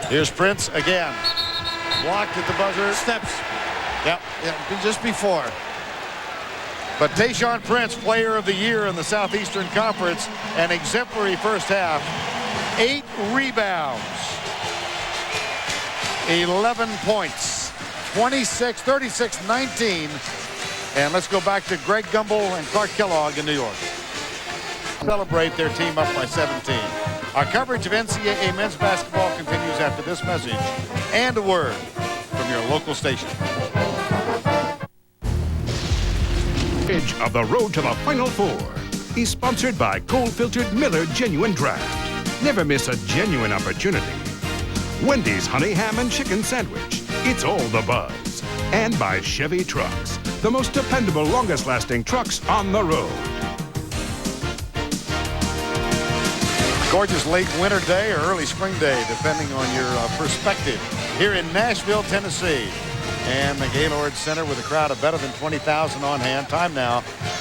Here's Prince again. Blocked at the buzzer. Steps. Yep. Yeah, just before. But Tayshaun Prince, player of the year in the Southeastern Conference, an exemplary first half. 8 rebounds. 11 points. 26, 36, 19. And let's go back to Greg Gumbel and Clark Kellogg in New York. Celebrate their team up by 17. Our coverage of NCAA men's basketball continues after this message and a word from your local station. Edge of the road to the Final Four is sponsored by cold-filtered Miller Genuine Draft. Never miss a genuine opportunity. Wendy's Honey Ham and Chicken Sandwich. It's all the buzz. And by Chevy Trucks, the most dependable, longest-lasting trucks on the road. Gorgeous late winter day or early spring day, depending on your perspective, here in Nashville, Tennessee. And the Gaylord Center with a crowd of better than 20,000 on hand. Time now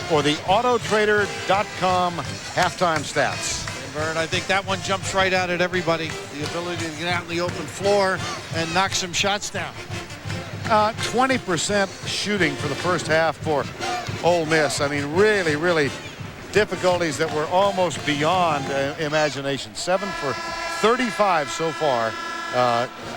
for the Autotrader.com halftime stats. Vern, I think that one jumps right out at everybody. The ability to get out in the open floor and knock some shots down. 20% shooting for the first half for Ole Miss. I mean, really difficulties that were almost beyond imagination. 7 for 35 so far.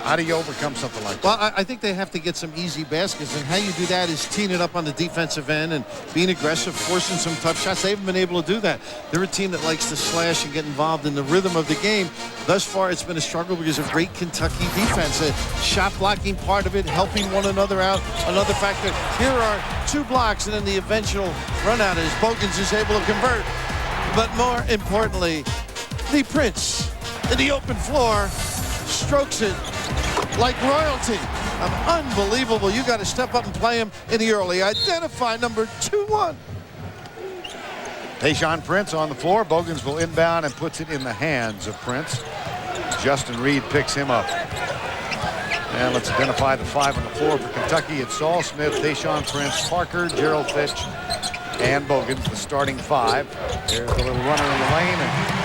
How do you overcome something like that? Well, I think they have to get some easy baskets, and how you do that is teeing it up on the defensive end and being aggressive, forcing some tough shots. They haven't been able to do that. They're a team that likes to slash and get involved in the rhythm of the game. Thus far, it's been a struggle because of great Kentucky defense. A shot blocking part of it, helping one another out, another factor. Here are 2 blocks, and then the eventual run out as Bogans is able to convert. But more importantly, the Prince in the open floor strokes it like royalty. Unbelievable. You got to step up and play him in the early. Identify number 2-1. Tayshaun Prince on the floor. Bogans will inbound and puts it in the hands of Prince. Justin Reed picks him up. And let's identify the 5 on the floor for Kentucky. It's Saul Smith, Tayshaun Prince, Parker, Gerald Fitch, and Bogans, the starting 5. There's the little runner in the lane. And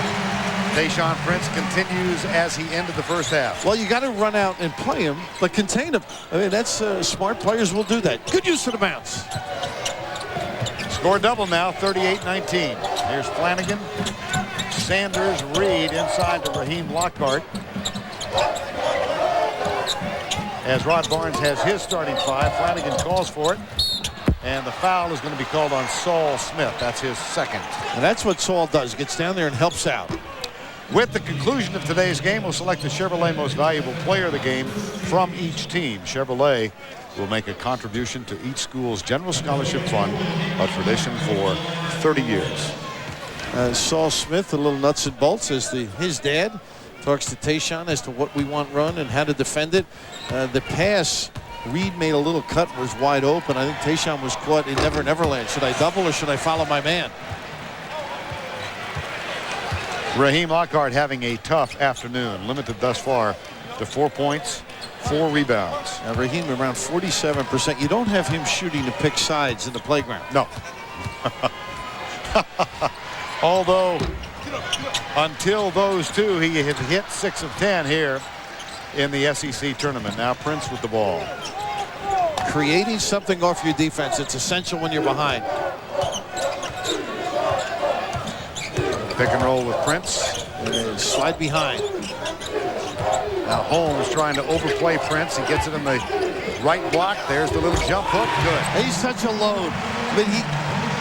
Tayshaun Prince continues as he ended the first half. Well, you got to run out and play him, but contain him. I mean, that's smart players will do that. Good use of the bounce. Score double now, 38-19. Here's Flanagan, Sanders, Reed inside to Raheem Lockhart. As Rod Barnes has his starting 5, Flanagan calls for it. And the foul is going to be called on Saul Smith. That's his second. And that's what Saul does. Gets down there and helps out. With the conclusion of today's game, we'll select the Chevrolet Most Valuable Player of the Game from each team. Chevrolet will make a contribution to each school's general scholarship fund, a tradition for 30 years. Saul Smith, a little nuts and bolts, as his dad Talks to Tayshaun as to what we want run and how to defend it. The pass, Reed made a little cut, was wide open. I think Tayshaun was caught in Never Never Land. Should I double or should I follow my man? Raheem Lockhart having a tough afternoon. Limited thus far to 4 points, 4 rebounds. Now Raheem around 47%. You don't have him shooting to pick sides in the playground. No. Although until those two, he had hit 6 of 10 here in the SEC tournament. Now Prince with the ball. Creating something off your defense. It's essential when you're behind. Pick and roll with Prince. And slide behind. Now Holmes trying to overplay Prince. He gets it in the right block. There's the little jump hook. Good. He's such a load. But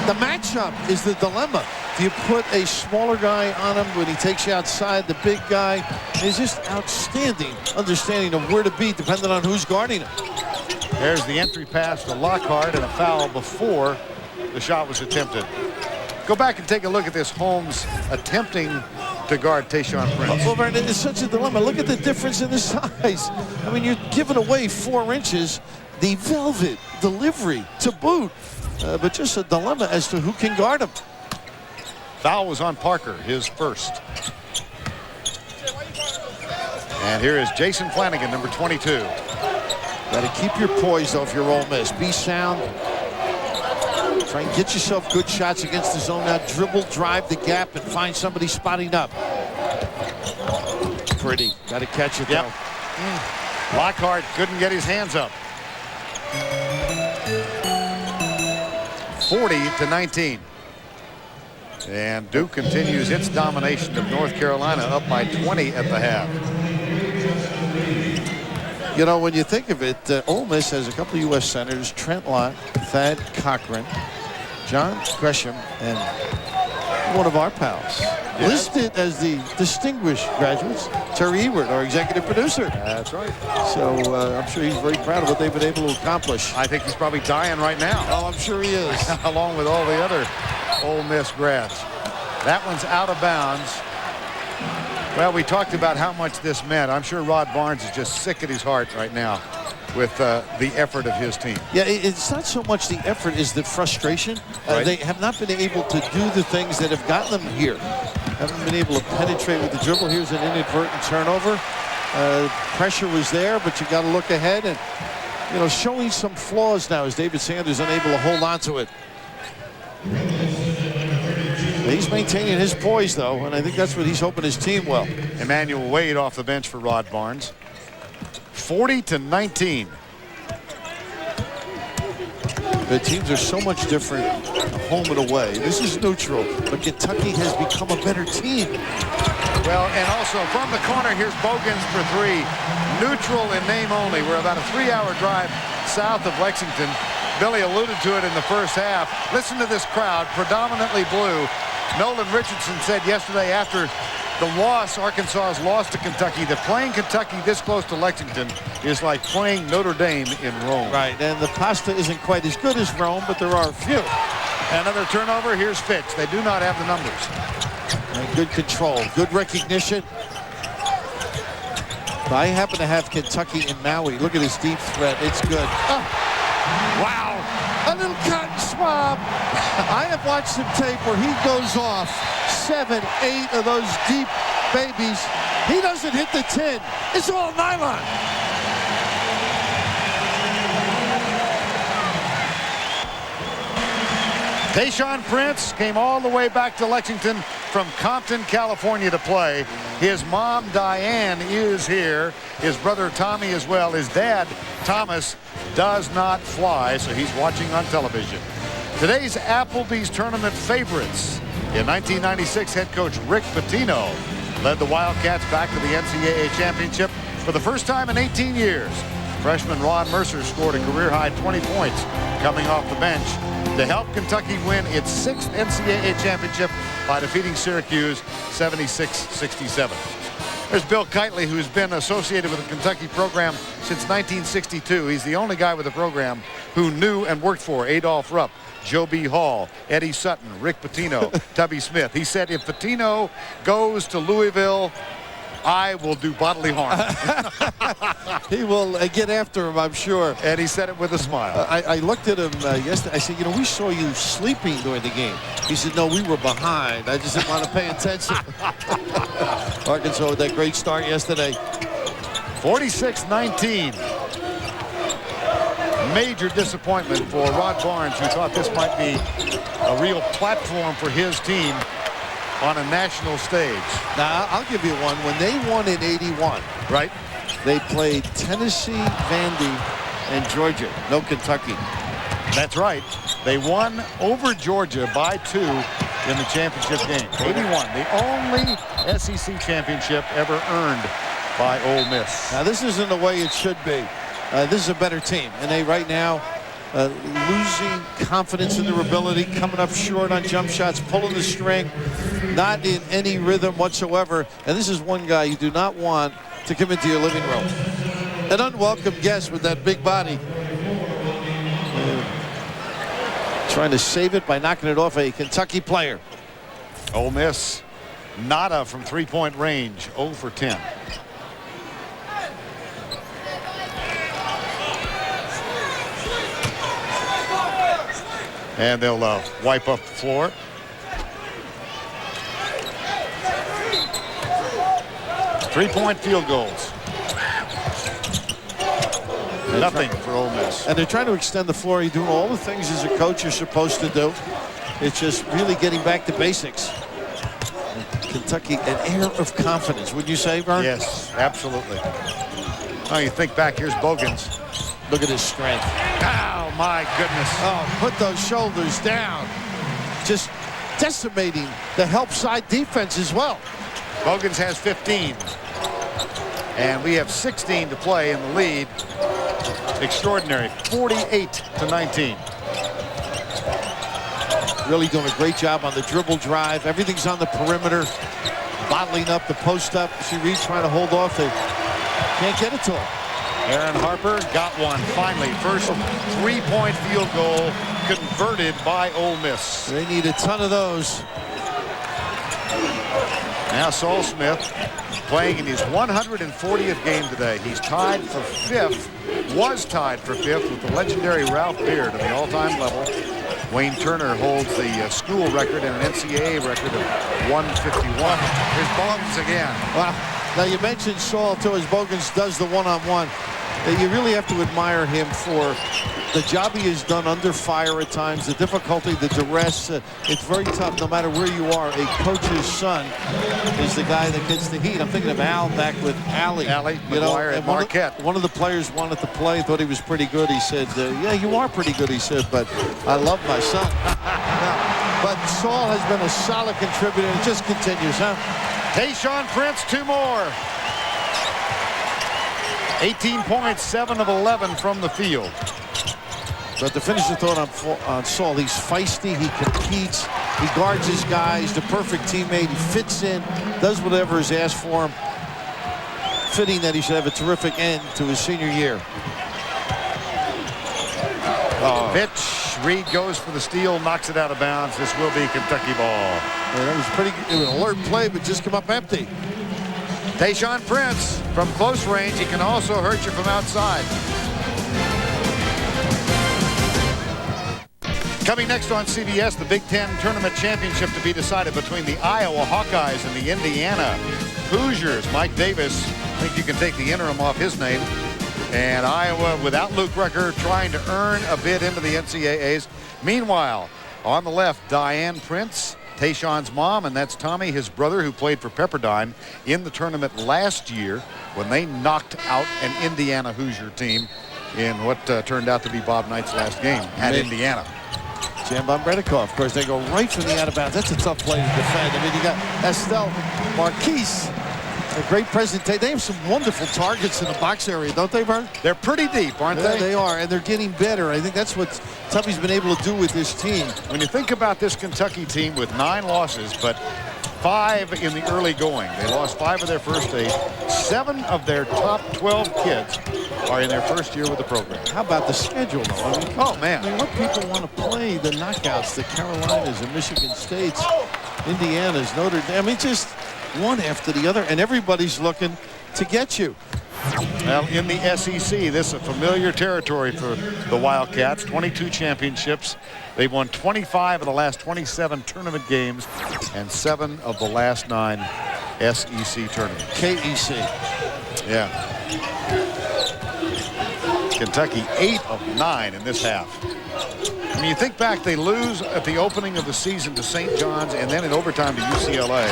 the matchup is the dilemma. Do you put a smaller guy on him when he takes you outside? The big guy is just outstanding understanding of where to be depending on who's guarding him. There's the entry pass to Lockhart and a foul before the shot was attempted. Go back and take a look at this. Holmes attempting to guard Tayshaun Prince. Over, and it's such a dilemma. Look at the difference in the size. I mean, you're giving away 4 inches. The velvet delivery to boot. But just a dilemma as to who can guard him. Foul was on Parker, his first. And here is Jason Flanagan, number 22. Got to keep your poise, though, if you're Ole Miss. Be sound. Try and get yourself good shots against the zone now. Dribble, drive the gap, and find somebody spotting up. Pretty. Got to catch it, though. Lockhart couldn't get his hands up. 40-19. And Duke continues its domination of North Carolina, up by 20 at the half. You know, when you think of it, Ole Miss has a couple of U.S. senators, Trent Lott, Thad Cochran, John Gresham, and one of our pals. Yes. Listed as the distinguished graduates, Terry Ewert, our executive producer. That's right. So I'm sure he's very proud of what they've been able to accomplish. I think he's probably dying right now. Oh, I'm sure he is. Along with all the other Ole Miss grads. That one's out of bounds. Well, we talked about how much this meant. I'm sure Rod Barnes is just sick at his heart right now with the effort of his team. Yeah, it's not so much the effort as the frustration. Right. They have not been able to do the things that have gotten them here. Haven't been able to penetrate with the dribble. Here's an inadvertent turnover. Pressure was there, but you got to look ahead and, you know, showing some flaws now as David Sanders unable to hold on to it. He's maintaining his poise, though, and I think that's what he's hoping his team will. Emmanuel Wade off the bench for Rod Barnes. 40-19. The teams are so much different home and away. This is neutral, but Kentucky has become a better team. Well, and also from the corner, here's Bogans for 3. Neutral in name only. We're about a 3-hour drive south of Lexington. Billy alluded to it in the first half. Listen to this crowd, predominantly blue. Nolan Richardson said yesterday after the loss, Arkansas's loss to Kentucky, that playing Kentucky this close to Lexington is like playing Notre Dame in Rome. Right, and the pasta isn't quite as good as Rome, but there are a few. Another turnover. Here's Fitch. They do not have the numbers. And good control, good recognition. I happen to have Kentucky in Maui. Look at his deep threat. It's good. Oh. Wow. A little cut and swab. I have watched some tape where he goes off 7, 8 of those deep babies. He doesn't hit the 10. It's all nylon. Tayshaun Prince came all the way back to Lexington from Compton, California to play. His mom, Diane, is here. His brother, Tommy, as well. His dad, Thomas, does not fly, so he's watching on television. Today's Applebee's tournament favorites. In 1996, head coach Rick Pitino led the Wildcats back to the NCAA championship for the first time in 18 years. Freshman Ron Mercer scored a career-high 20 points coming off the bench to help Kentucky win its 6th NCAA championship by defeating Syracuse 76-67. There's Bill Kitely, who's been associated with the Kentucky program since 1962. He's the only guy with the program who knew and worked for Adolph Rupp, Joe B. Hall, Eddie Sutton, Rick Pitino, Tubby Smith. He said, if Pitino goes to Louisville, I will do bodily harm. He will get after him, I'm sure. And he said it with a smile. I looked at him yesterday. I said, you know, we saw you sleeping during the game. He said, no, we were behind. I just didn't want to pay attention. Arkansas with that great start yesterday. 46-19. Major disappointment for Rod Barnes, who thought this might be a real platform for his team on a national stage. Now, I'll give you one. When they won in 81, right? They played Tennessee, Vandy, and Georgia. No Kentucky. That's right. They won over Georgia by 2 in the championship game. 81, the only SEC championship ever earned by Ole Miss. Now, this isn't the way it should be. This is a better team, and they right now losing confidence in their ability, coming up short on jump shots, pulling the string, not in any rhythm whatsoever. And this is one guy you do not want to come into your living room. An unwelcome guest with that big body. Trying to save it by knocking it off a Kentucky player. Ole Miss, nada from three-point range, 0 for 10. And they'll wipe up the floor. Three-point field goals. Nothing for Ole Miss. And they're trying to extend the floor. You're doing all the things as a coach you're supposed to do. It's just really getting back to basics. Kentucky, an air of confidence, would you say, Vern? Yes, absolutely. Oh, you think back, here's Bogans. Look at his strength. Oh, my goodness. Oh, put those shoulders down. Just decimating the help side defense as well. Bogans has 15. And we have 16 to play in the lead. Extraordinary. 48-19. Really doing a great job on the dribble drive. Everything's on the perimeter. Bottling up the post up. See Reed trying to hold off. They can't get it to him. Aaron Harper got one finally. First three-point field goal converted by Ole Miss. They need a ton of those. Now Saul Smith playing in his 140th game today. He's tied for 5th, was tied for 5th with the legendary Ralph Beard at the all-time level. Wayne Turner holds the school record and an NCAA record of 151. Here's Bogans again. Wow. Now you mentioned Saul too, as Bogans does the one-on-one. You really have to admire him for the job he has done under fire at times, the difficulty, the duress. It's very tough no matter where you are. A coach's son is the guy that gets the heat. I'm thinking of Al back with Allie. McGuire at Marquette. One of the players wanted to play, thought he was pretty good. He said, yeah, you are pretty good, he said, but I love my son. But Saul has been a solid contributor. It just continues, huh? Tayshaun Prince, 2 more. 18 points, 7 of 11 from the field. But to finish the thought on Saul, he's feisty, he competes, he guards his guys, the perfect teammate, he fits in, does whatever is asked for him. Fitting that he should have a terrific end to his senior year. Pitch, Reed goes for the steal, knocks it out of bounds. This will be Kentucky ball. Yeah, that was pretty, it was an alert play, but just come up empty. Tayshaun Prince from close range. He can also hurt you from outside. Coming next on CBS, the Big Ten Tournament Championship to be decided between the Iowa Hawkeyes and the Indiana Hoosiers. Mike Davis, I think you can take the interim off his name. And Iowa, without Luke Rucker, trying to earn a bid into the NCAAs. Meanwhile, on the left, Diane Prince, Tayshaun's mom, and that's Tommy, his brother, who played for Pepperdine in the tournament last year when they knocked out an Indiana Hoosier team in what turned out to be Bob Knight's last game at Indiana. Jambon Bredikov, of course, they go right from the out of bounds. That's a tough play to defend. I mean, you got Estelle Marquise, a great presentation. They have some wonderful targets in the box area, don't they, Vern? They're pretty deep, aren't they? They are, and they're getting better. I think that's what Tuffy's been able to do with this team. When you think about this Kentucky team with 9 losses, but 5 in the early going. They lost 5 of their first 8. 7 of their top 12 kids are in their first year with the program. How about the schedule, though? I mean, oh, man. I mean, what people want to play, the knockouts, the Carolinas and Michigan States, Indiana's, Notre Dame. I mean, just one after the other, and everybody's looking to get you. Well, in the SEC, this is a familiar territory for the Wildcats. 22 championships. They've won 25 of the last 27 tournament games and 7 of the last 9 SEC tournaments. KEC. Yeah. Kentucky 8 of 9 in this half. I mean, you think back, they lose at the opening of the season to St. John's and then in overtime to UCLA.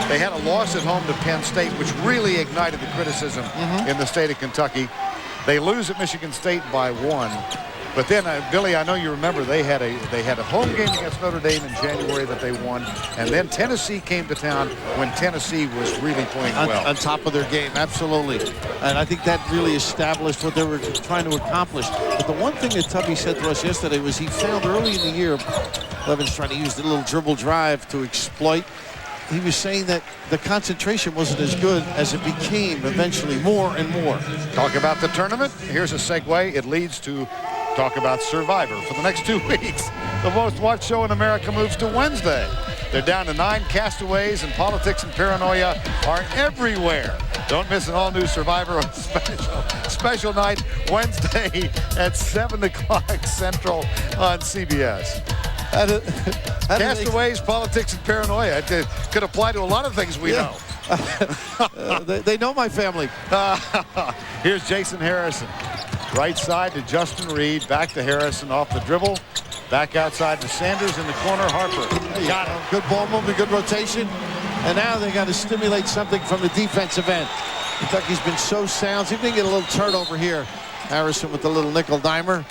They had a loss at home to Penn State, which really ignited the criticism in the state of Kentucky. They lose at Michigan State by 1. But then, Billy, I know you remember they had a home game against Notre Dame in January that they won, and then Tennessee came to town when Tennessee was really playing well. On top of their game, absolutely. And I think that really established what they were trying to accomplish. But the one thing that Tubby said to us yesterday was he found early in the year, Levin's trying to use the little dribble drive to exploit. He was saying that the concentration wasn't as good as it became eventually, more and more. Talk about the tournament. Here's a segue. It leads to talk about Survivor for the next 2 weeks. The most watched show in America moves to Wednesday. They're down to 9 castaways, and politics and paranoia are everywhere. Don't miss an all-new Survivor on special night Wednesday at 7 o'clock Central on CBS. Castaways, politics, and paranoia. It could apply to a lot of things we know. They know my family. Here's Jason Harrison. Right side to Justin Reed. Back to Harrison off the dribble. Back outside to Sanders in the corner. Harper. Got him. Good ball movement, good rotation. And now they got to stimulate something from the defensive end. Kentucky's been so sound. See if they can get a little turnover here. Harrison with the little nickel dimer.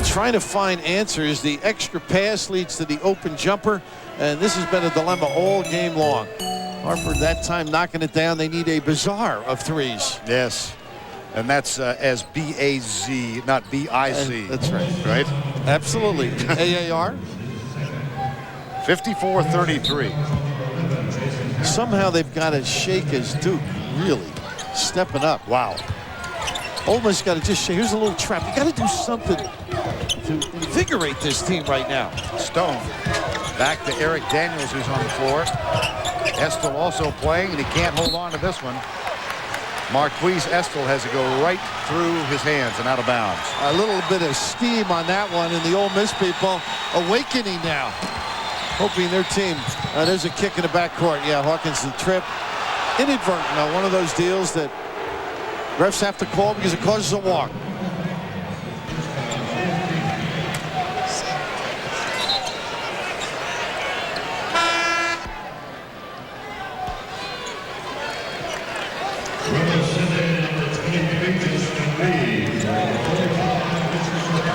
Trying to find answers. The extra pass leads to the open jumper, and this has been a dilemma all game long. Harper that time knocking it down. They need a bazaar of threes. Yes, and that's as B-A-Z, not B-I-C. That's right. Right? Absolutely. AAR. 54-33. Somehow they've got to shake as Duke really stepping up. Wow. Ole Miss got to just shake. Here's a little trap. You got to do something to invigorate this team right now. Stone back to Eric Daniels, who's on the floor. Estel also playing, and he can't hold on to this one. Marquise Estel has to go right through his hands and out of bounds. A little bit of steam on that one, and the Ole Miss people awakening now, hoping their team. There's a kick in the backcourt. Yeah, Hawkins the trip. Inadvertent. Now, one of those deals that refs have to call because it causes a walk.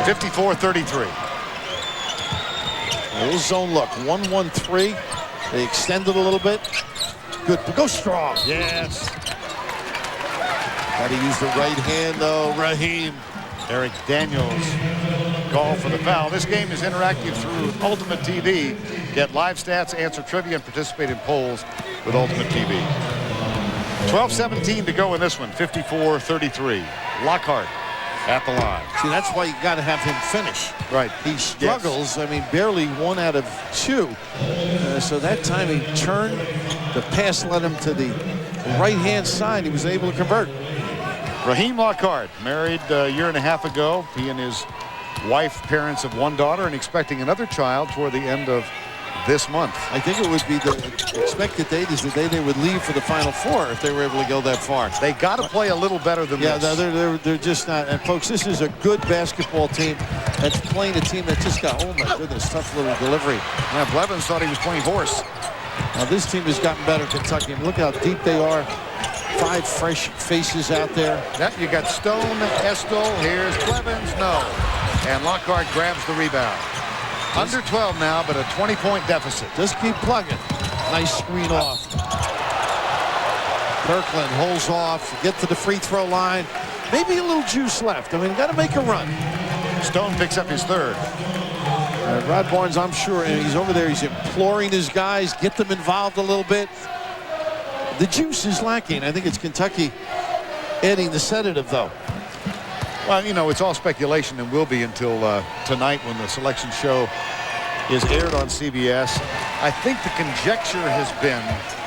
$54-33. A little zone look. 1-1-3. They extended a little bit. Good. Go strong. Yes. Got to use the right hand, though, Raheem. Eric Daniels call for the foul. This game is interactive through Ultimate TV. Get live stats, answer trivia, and participate in polls with Ultimate TV. 12:17 to go in this one. 54-33. Lockhart at the line. See, that's why you got to have him finish. Right. He struggles. Yes. I mean, barely 1 out of 2. So that time he turned. The pass led him to the right-hand side. He was able to convert. Raheem Lockhart, married a year and a half ago. He and his wife, parents of 1 daughter, and expecting another child toward the end of this month. I think it would be the expected date is the day they would leave for the Final Four if they were able to go that far. They got to play a little better than this. Yeah, they're just not. And folks, this is a good basketball team that's playing a team that just got, oh my goodness, tough little delivery. Yeah, Blevins thought he was playing horse. Now this team has gotten better, Kentucky. And look how deep they are. 5 fresh faces out there. Yeah, you got Stone, Estel. Here's Blevins. No. And Lockhart grabs the rebound. Under 12 now, but a 20-point deficit. Just keep plugging. Nice screen off. Kirkland holds off. Get to the free throw line. Maybe a little juice left. I mean, got to make a run. Stone picks up his 3rd. Rod Barnes, I'm sure, and he's over there. He's imploring his guys, get them involved a little bit. The juice is lacking. I think it's Kentucky adding the sedative, though. Well, you know, it's all speculation and will be until tonight when the selection show is aired on CBS. I think the conjecture has been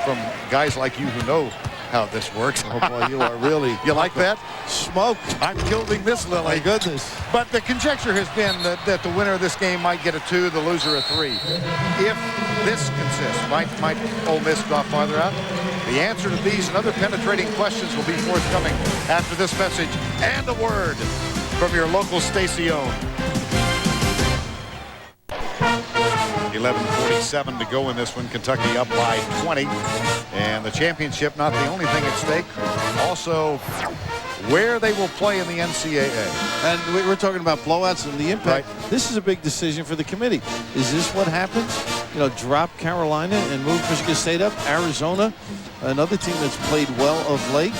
from guys like you who know how this works. Oh boy, you are really. You like that? Smoke. I'm gilding this lily. My goodness. But the conjecture has been that the winner of this game might get a 2, the loser a 3. If this consists, might Ole Miss drop farther out? The answer to these and other penetrating questions will be forthcoming after this message and a word from your local Stacy-owned. 11:47 to go in this one. Kentucky up by 20. And the championship, not the only thing at stake, also where they will play in the NCAA. And we're talking about blowouts and the impact. Right. This is a big decision for the committee. Is this what happens? You know, drop Carolina and move Michigan State up. Arizona, another team that's played well of late.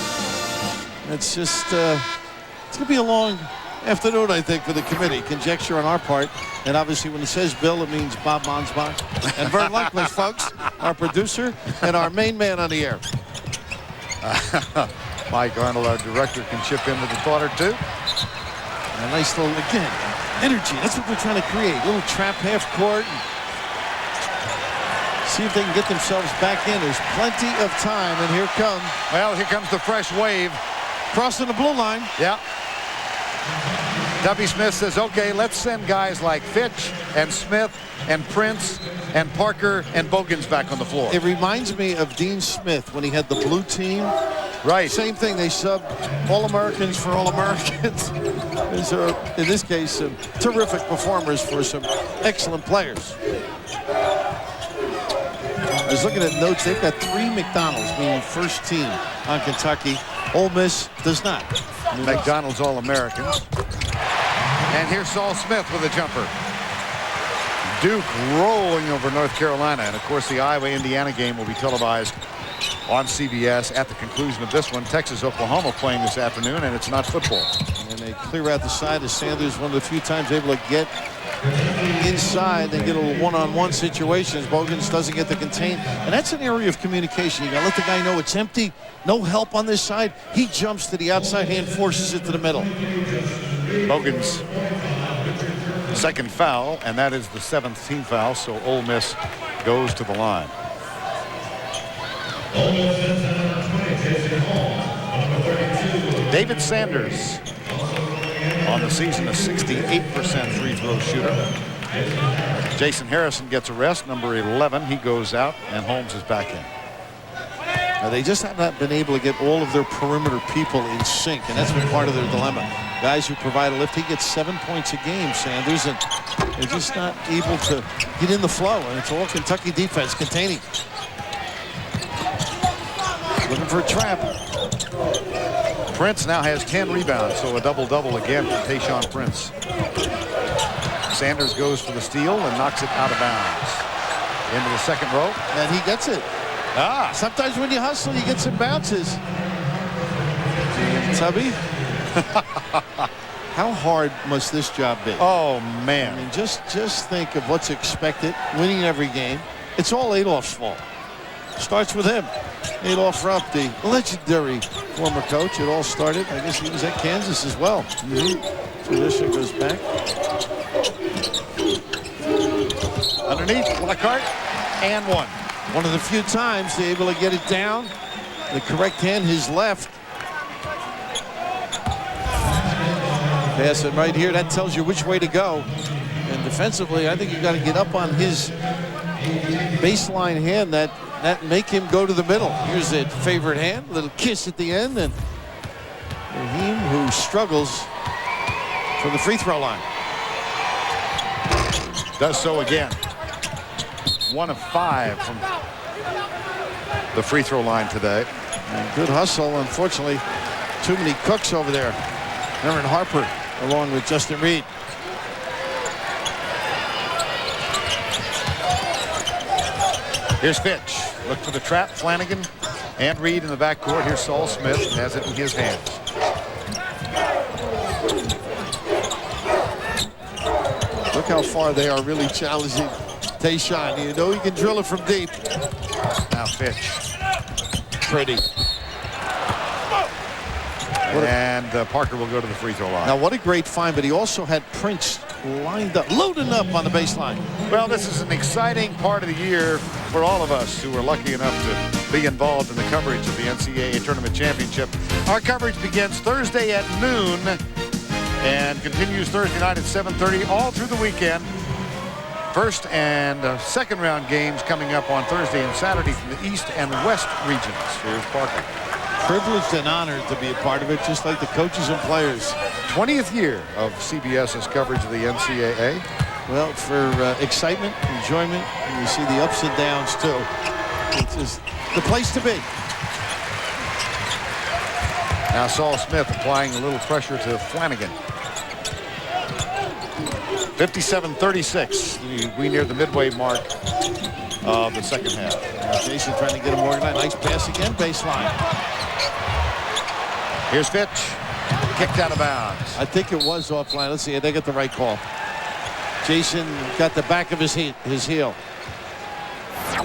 It's just, it's going to be a long afternoon, I think, for the committee. Conjecture on our part. And obviously, when it says Bill, it means Bob Monsbach. And Vern Luckless, folks, our producer and our main man on the air. Mike Arnold, our director, can chip in with a thought or two. A nice little, again, energy. That's what they're trying to create. A little trap half court. See if they can get themselves back in. There's plenty of time. And here comes the fresh wave. Crossing the blue line. Yeah. W. Smith says, okay, let's send guys like Fitch and Smith and Prince and Parker and Bogans back on the floor. It reminds me of Dean Smith when he had the blue team. Right. Same thing. They subbed All-Americans for All-Americans. These are, in this case, some terrific performers for some excellent players. I was looking at notes. They've got 3 McDonald's, meaning first team on Kentucky. Ole Miss does not. McDonald's All-Americans. And here's Saul Smith with a jumper. Duke rolling over North Carolina. And, of course, the Iowa-Indiana game will be televised on CBS at the conclusion of this one. Texas-Oklahoma playing this afternoon, and it's not football. And they clear out the side of Sanders, one of the few times able to get inside and get a little one-on-one situations. Bogans doesn't get the contain. And that's an area of communication. You got to let the guy know it's empty. No help on this side. He jumps to the outside hand, forces it to the middle. Bogans' second foul, and that is the 7th team foul, so Ole Miss goes to the line. David Sanders on the season, a 68% free throw shooter. Jason Harrison gets a rest, number 11. He goes out, and Holmes is back in. Now, they just have not been able to get all of their perimeter people in sync, and that's been part of their dilemma. Guys who provide a lift, he gets 7 points a game, Sanders, and they're just not able to get in the flow, and it's all Kentucky defense containing. Looking for a trap. Prince now has 10 rebounds, so a double-double again for Tayshaun Prince. Sanders goes for the steal and knocks it out of bounds. Into the second row. And he gets it. Sometimes when you hustle, you get some bounces. Tubby, how hard must this job be? Oh, man. I mean, just think of what's expected, winning every game. It's all Adolph's fault. Starts with him. Adolph Rupp, the legendary former coach. It all started, I guess he was at Kansas as well. Tradition goes back. Underneath, Blackheart, and one. One of the few times they're able to get it down. The correct hand, his left. Pass it right here. That tells you which way to go. And defensively, I think you got to get up on his baseline hand that make him go to the middle. Here's it, favorite hand, little kiss at the end, and Raheem, who struggles from the free throw line. Does so again. 1 of 5 from the free throw line today. And good hustle. Unfortunately, too many cooks over there. Aaron Harper along with Justin Reed. Here's Fitch. Look for the trap. Flanagan and Reed in the backcourt. Here's Saul Smith. Has it in his hands. Look how far they are really challenging Tayshaun. You know he can drill it from deep. Now Fitch. Pretty. And Parker will go to the free throw line. Now what a great find, but he also had Prince lined up, loading up on the baseline. Well, this is an exciting part of the year for all of us who are lucky enough to be involved in the coverage of the NCAA Tournament Championship. Our coverage begins Thursday at noon and continues Thursday night at 7:30 all through the weekend. First and second round games coming up on Thursday and Saturday from the East and West regions. Here's Parker. Privileged and honored to be a part of it, just like the coaches and players. 20th year of CBS's coverage of the NCAA. Well, for excitement, enjoyment, and you see the ups and downs too. It's just the place to be. Now Saul Smith applying a little pressure to Flanagan. 57-36. We near the midway mark of the second half. Jason trying to get him organized. Nice pass again, baseline. Here's Fitch. Kicked out of bounds. I think it was offline. Let's see. They get the right call. Jason got the back of his heel.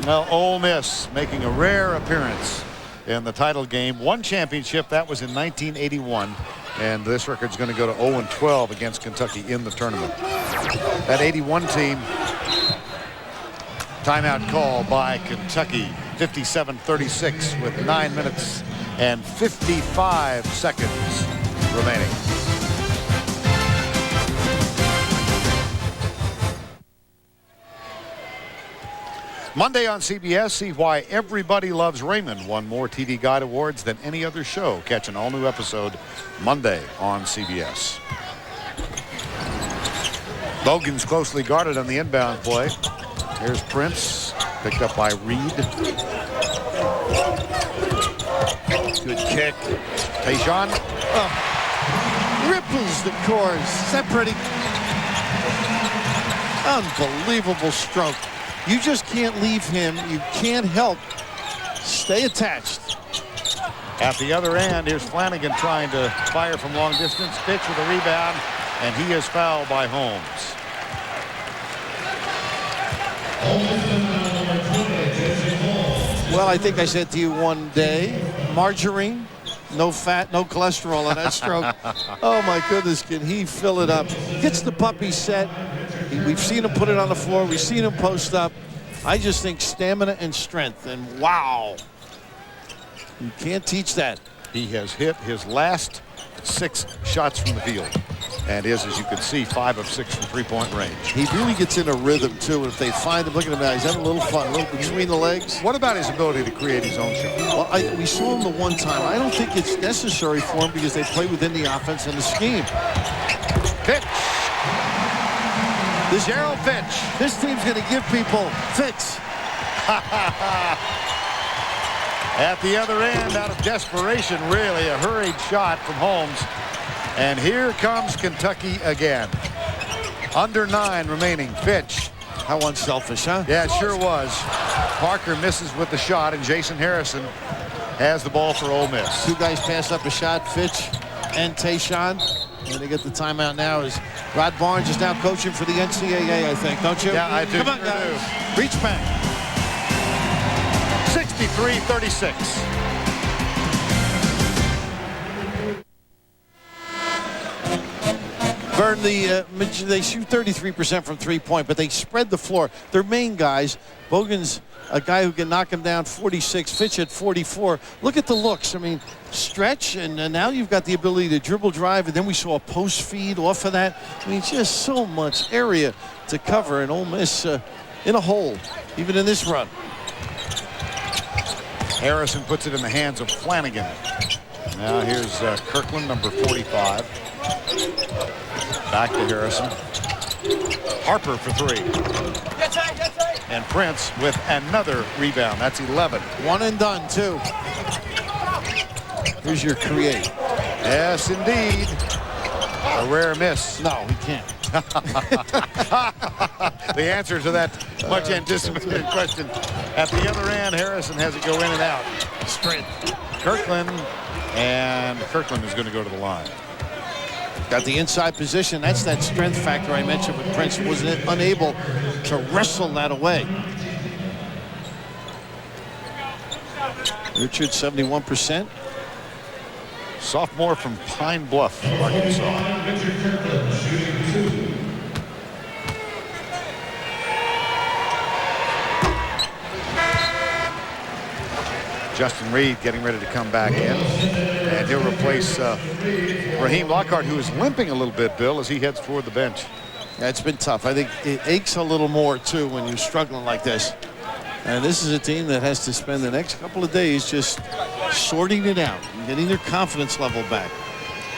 Well, Ole Miss making a rare appearance in the title game. One championship, that was in 1981. And this record's going to go to 0-12 against Kentucky in the tournament. That 81 team, timeout call by Kentucky. 57-36 with 9 minutes and 55 seconds remaining. Monday on CBS, see why Everybody Loves Raymond won more TV Guide Awards than any other show. Catch an all-new episode Monday on CBS. Logan's closely guarded on the inbound play. Here's Prince, picked up by Reed. Good kick. Tayshaun. Ripples the course. Is that pretty? Unbelievable stroke. You just can't leave him. You can't help. Stay attached. At the other end, here's Flanagan trying to fire from long distance. Fitch with a rebound, and he is fouled by Holmes. Well, I think I said to you one day, margarine, no fat, no cholesterol on that stroke. Oh, my goodness, can he fill it up? Gets the puppy set. We've seen him put it on the floor. We've seen him post up. I just think stamina and strength, and wow. You can't teach that. He has hit his last 6 shots from the field. And is, as you can see, 5 of 6 from three-point range. He really gets in a rhythm, too. And if they find him, look at him now. He's having a little fun, a little between the legs. What about his ability to create his own shot? Well, we saw him the one time. I don't think it's necessary for him because they play within the offense and the scheme. Fitch. Gerald Fitch. This team's going to give people fits. At the other end, out of desperation, really, a hurried shot from Holmes. And here comes Kentucky again. Under 9 remaining. Fitch. How unselfish, huh? Yeah, it sure was. Parker misses with the shot, and Jason Harrison has the ball for Ole Miss. 2 guys pass up a shot, Fitch and Tayshaun. And they get the timeout now as Rod Barnes is now coaching for the NCAA, I think, don't you? Yeah, I do. Come on, guys. Reach back. 63-36. Vern, they shoot 33% from three-point, but they spread the floor. Their main guys, Bogan's a guy who can knock him down 46, Fitch at 44. Look at the looks. I mean, stretch, and now you've got the ability to dribble drive, and then we saw a post feed off of that. I mean, just so much area to cover, and Ole Miss in a hole, even in this run. Harrison puts it in the hands of Flanagan. Now here's Kirkland, number 45. Back to Harrison. Harper for 3. And Prince with another rebound. That's 11. One and done, too. Here's your create. Yes, indeed. A rare miss. No, he can't. The answer to that much anticipated question. At the other end, Harrison has it go in and out. Strength. Kirkland, and Kirkland is going to go to the line. Got the inside position. That's that strength factor I mentioned, but Prince was unable to wrestle that away. Richard, 71%. Sophomore from Pine Bluff, Arkansas. Justin Reed getting ready to come back in. And he'll replace Raheem Lockhart, who is limping a little bit, Bill, as he heads toward the bench. Yeah, it's been tough. I think it aches a little more, too, when you're struggling like this. And this is a team that has to spend the next couple of days just sorting it out and getting their confidence level back.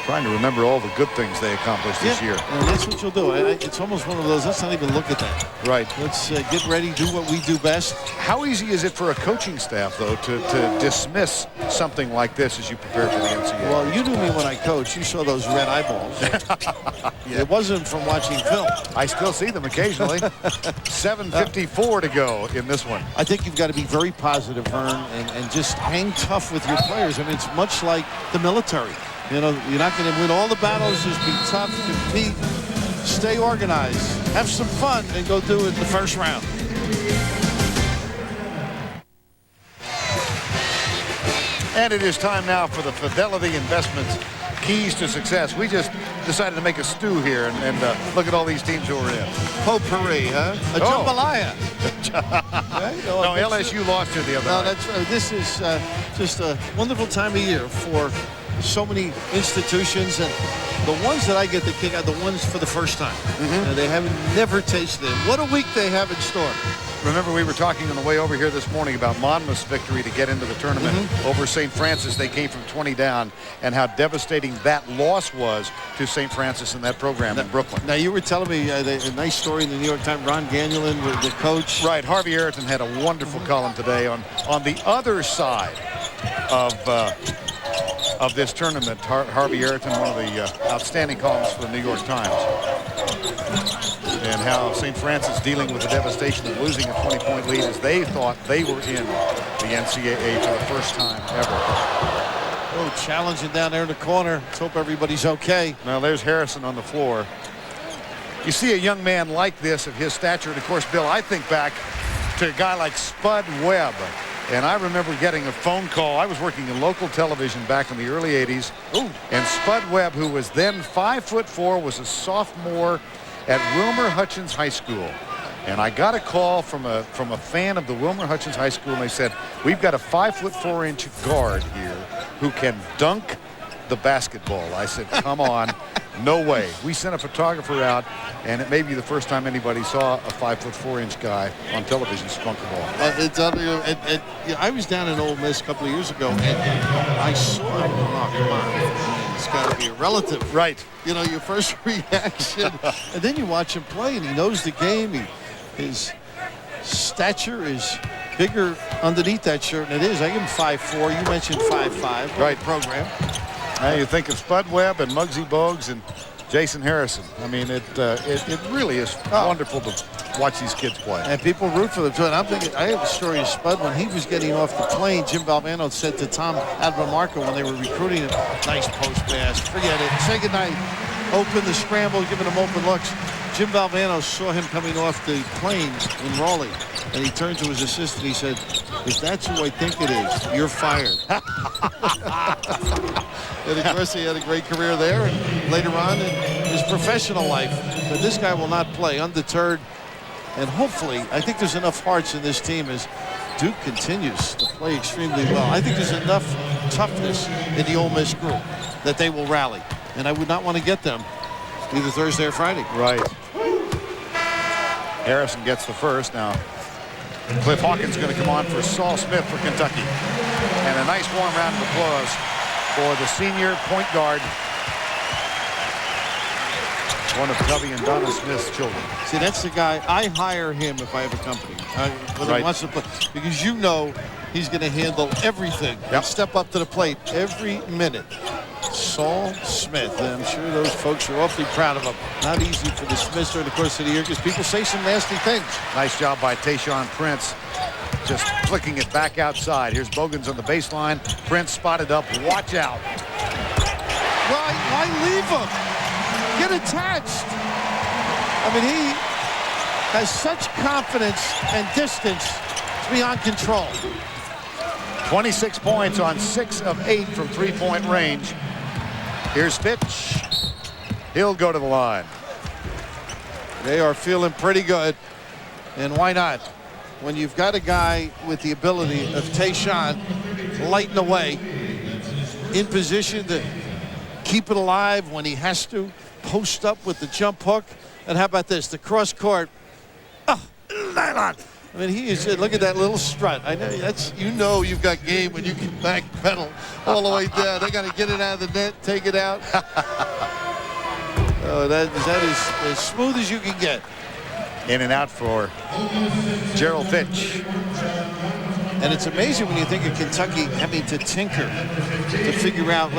Trying to remember all the good things they accomplished this year. And that's what you'll do. It's almost one of those, let's not even look at that. Right. Let's get ready, do what we do best. How easy is it for a coaching staff, though, to dismiss something like this as you prepare for the NCAA? Well, you knew me when I coached. You saw those red eyeballs. It wasn't from watching film. I still see them occasionally. 7:54 to go in this one. I think you've got to be very positive, Vern, and just hang tough with your players. I mean, it's much like the military. You know, you're not going to win all the battles. Just be tough, compete, stay organized, have some fun, and go do it in the first round. And it is time now for the Fidelity Investments Keys to Success. We just decided to make a stew here and look at all these teams who are in. Potpourri, huh? A jambalaya. No, LSU lost to the other night. That's this is just a wonderful time of year for so many institutions, and the ones that I get the kick out, the ones for the first time. They haven't never tasted it. What a week they have in store. Remember, we were talking on the way over here this morning about Monmouth's victory to get into the tournament over St. Francis. They came from 20 down, and how devastating that loss was to St. Francis in that program in Brooklyn. Now, you were telling me a nice story in the New York Times. Ron Gagnon, the coach. Right. Harvey Ayrton had a wonderful column today on the other side of this tournament. Harvey Ayrton, one of the outstanding columns for the New York Times. And how St. Francis dealing with the devastation of losing a 20-point lead as they thought they were in the NCAA for the first time ever. Oh, challenging down there in the corner. Let's hope everybody's okay. Now there's Harrison on the floor. You see a young man like this of his stature, and of course, Bill, I think back to a guy like Spud Webb. And I remember getting a phone call. I was working in local television back in the early 80s. And Spud Webb, who was then 5'4", was a sophomore at Wilmer Hutchins High School. And I got a call from a fan of the Wilmer Hutchins High School, and they said, we've got a 5'4" guard here who can dunk the basketball. I said, come on. No way. We sent a photographer out, and it may be the first time anybody saw a 5'4" guy on television spunk the ball. I was down in Ole Miss a couple of years ago, and I saw him. Oh, come on. It's got to be a relative. Right. You know, your first reaction. And then you watch him play, and he knows the game. His stature is bigger underneath that shirt, and it is. I give him 5'4". You mentioned 5'5". Right. Program. Now you think of Spud Webb and Muggsy Bogues and Jason Harrison. I mean, it really is wonderful to watch these kids play. And people root for them too. And I'm thinking, I have a story of Spud when he was getting off the plane. Jim Valvano said to Tom Adbamarco when they were recruiting him, nice post pass, forget it, say goodnight, open the scramble, giving him open looks. Jim Valvano saw him coming off the plane in Raleigh, and he turned to his assistant. He said, if that's who I think it is, you're fired. And of course, he had a great career there and later on in his professional life. But this guy will not play, undeterred. And hopefully, I think there's enough hearts in this team as Duke continues to play extremely well. I think there's enough toughness in the Ole Miss group that they will rally. And I would not want to get them either Thursday or Friday. Right. Harrison gets the first. Now, Cliff Hawkins going to come on for Saul Smith for Kentucky. And a nice warm round of applause for the senior point guard, one of Cubby and Donna Smith's children. See, that's the guy, I hire him if I have a company. When he wants to play. Because you know he's going to handle everything. Yep. Step up to the plate every minute. Saul Smith, and I'm sure those folks are awfully proud of him. Not easy for the Smiths during the course of the year because people say some nasty things. Nice job by Tayshaun Prince, just flicking it back outside. Here's Bogans on the baseline. Prince spotted up. Watch out. Why leave him? Get attached. I mean, he has such confidence and distance. It's beyond control. 26 points on 6 of 8 from three-point range. Here's Fitch. He'll go to the line. They are feeling pretty good. And why not? When you've got a guy with the ability of Tayshaun, lighting away. In position to keep it alive when he has to. Post up with the jump hook. And how about this? The cross court. Oh, nylon. I mean, he is. Look at that little strut. I know that's. You know you've got game when you can back pedal all the way down. They got to get it out of the net, take it out. Oh, that is as smooth as you can get. In and out for Gerald Fitch. And it's amazing when you think of Kentucky having to tinker to figure out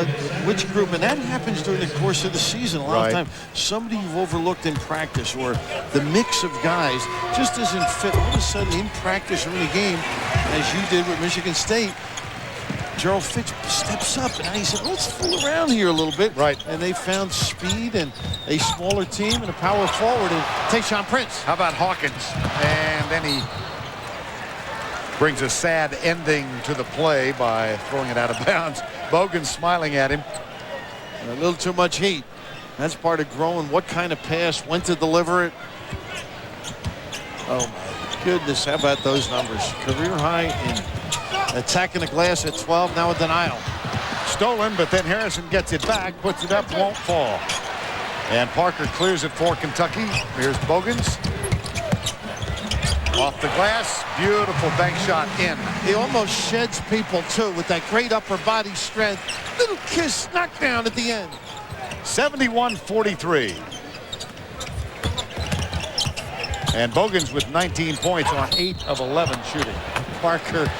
which group, and that happens during the course of the season a lot of times. Somebody you've overlooked in practice, or the mix of guys just doesn't fit. All of a sudden in practice or in a game, as you did with Michigan State, Gerald Fitch steps up, and he said, let's fool around here a little bit. Right. And they found speed and a smaller team and a power forward in Tayshaun Prince. How about Hawkins? And then he brings a sad ending to the play by throwing it out of bounds. Bogan's smiling at him. A little too much heat. That's part of growing. What kind of pass, when to deliver it. Oh my goodness, how about those numbers? Career high in attacking the glass at 12, now a denial. Stolen, but then Harrison gets it back, puts it up, won't fall. And Parker clears it for Kentucky. Here's Bogans. Off the glass, beautiful bank shot in. He almost sheds people too with that great upper body strength. Little kiss knockdown at the end. 71-43. And Bogans with 19 points on 8 of 11 shooting. Parker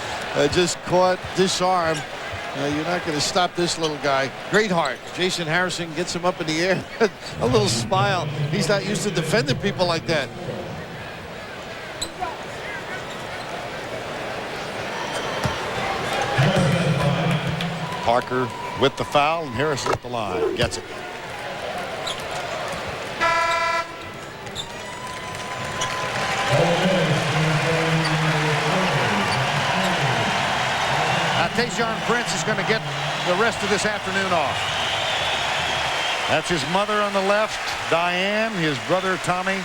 just caught, disarmed. You're not going to stop this little guy. Great heart. Jason Harrison gets him up in the air. A little smile. He's not used to defending people like that. Parker with the foul, and Harrison at the line. Gets it. Now Tayshaun Prince is going to get the rest of this afternoon off. That's his mother on the left, Diane, his brother Tommy,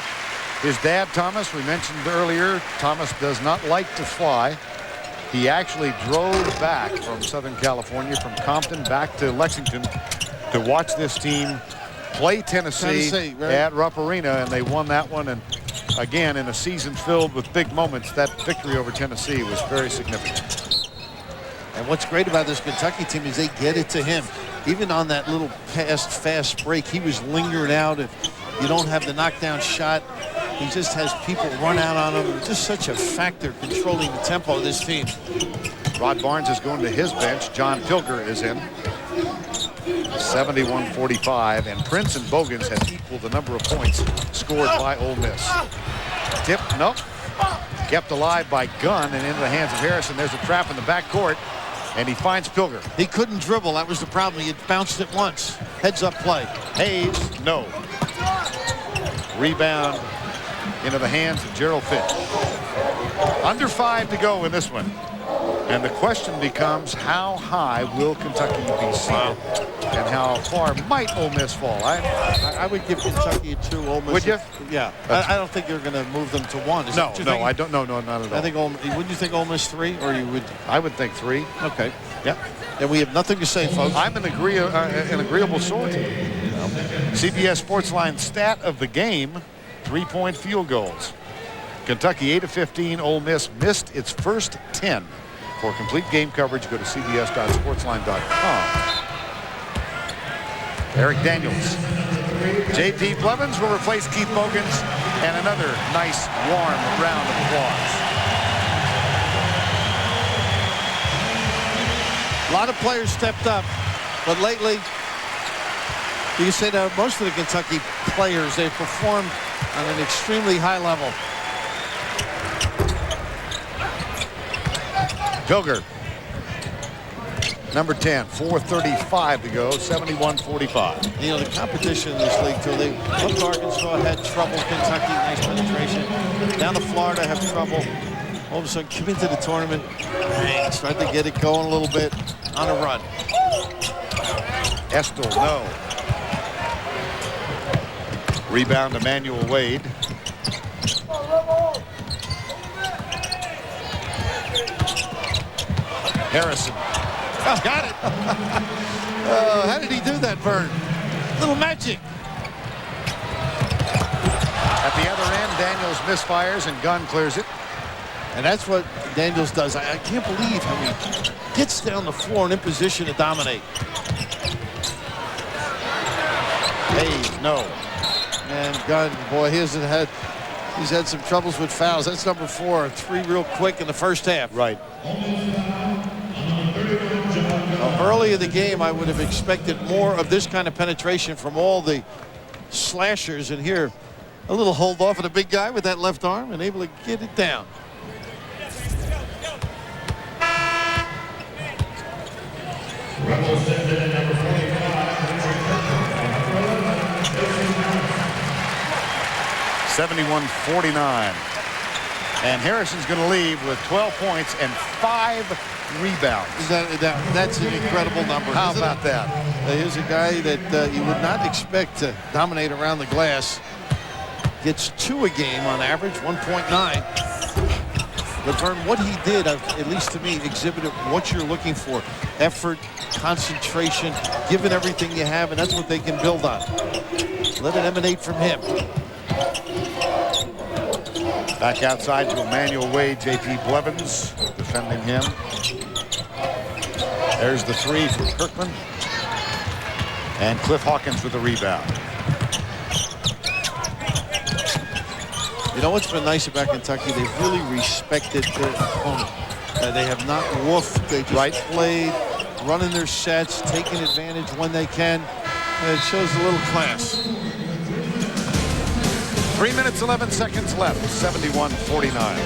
his dad Thomas. We mentioned earlier, Thomas does not like to fly. He actually drove back from Southern California, from Compton back to Lexington to watch this team play Tennessee right? At Rupp Arena, and they won that one. And again, in a season filled with big moments, that victory over Tennessee was very significant. And what's great about this Kentucky team is they get it to him. Even on that little fast break, he was lingering out. If you don't have the knockdown shot, he just has people run out on him. Just such a factor controlling the tempo of this team. Rod Barnes is going to his bench. John Pilger is in. 71-45, and Prince and Bogans have equaled the number of points scored by Ole Miss. Tip, nope. Kept alive by Gunn and into the hands of Harrison. There's a trap in the backcourt, and he finds Pilger. He couldn't dribble. That was the problem. He had bounced it once. Heads up play. Hayes, no. Rebound into the hands of Gerald Fitch. Under 5 to go in this one. And the question becomes, how high will Kentucky be seated? And how far might Ole Miss fall? I would give Kentucky a 2. Ole Miss. Would you? Yeah. I don't think you're going to move them to 1. No, I don't. No, not at all. I think wouldn't you think Ole Miss 3, or you would? I would think 3. Okay. Yeah. And we have nothing to say, folks. I'm an agreeable sort. CBS Sportsline stat of the game: 3-point field goals. Kentucky 8 of 15. Ole Miss missed its first 10. For complete game coverage, go to cbs.sportsline.com. Eric Daniels. J.P. Blevins will replace Keith Bogans, and another nice, warm round of applause. A lot of players stepped up, but lately, you can say that most of the Kentucky players, they've performed on an extremely high level. Pilger, number 10, 4:35 to go, 71-45. You know, the competition in this league, too. They looked Arkansas had trouble. Kentucky, nice penetration. Down to Florida, have trouble. All of a sudden, come into the tournament, start to get it going a little bit on a run. Estel, no. Rebound, Emmanuel Wade. Harrison Got it. How did he do that, Vern? Little magic. At the other end, Daniels misfires and Gunn clears it. And that's what Daniels does. I can't believe how he gets down the floor and in position to dominate. Hayes, no. And Gunn, boy, he's had some troubles with fouls. That's number 4. 3 real quick in the first half. Right. Early in the game, I would have expected more of this kind of penetration from all the slashers. And here, a little hold off of the big guy with that left arm and able to get it down. Rebel sends in number 45. 71-49. And Harrison's going to leave with 12 points and 5 rebounds. That's an incredible number. How about that? Here's a guy that you would not expect to dominate around the glass. Gets 2 a game on average, 1.9. But Vern, what he did, at least to me, exhibited what you're looking for. Effort, concentration, giving everything you have, and that's what they can build on. Let it emanate from him. Back outside to Emmanuel Wade, J.P. Blevins defending him. There's the 3 from Kirkman. And Cliff Hawkins with the rebound. You know what's been nice about Kentucky? They've really respected their opponent. They have not woofed. They just played, running their sets, taking advantage when they can. And it shows a little class. 3 minutes, 11 seconds left. 71-49.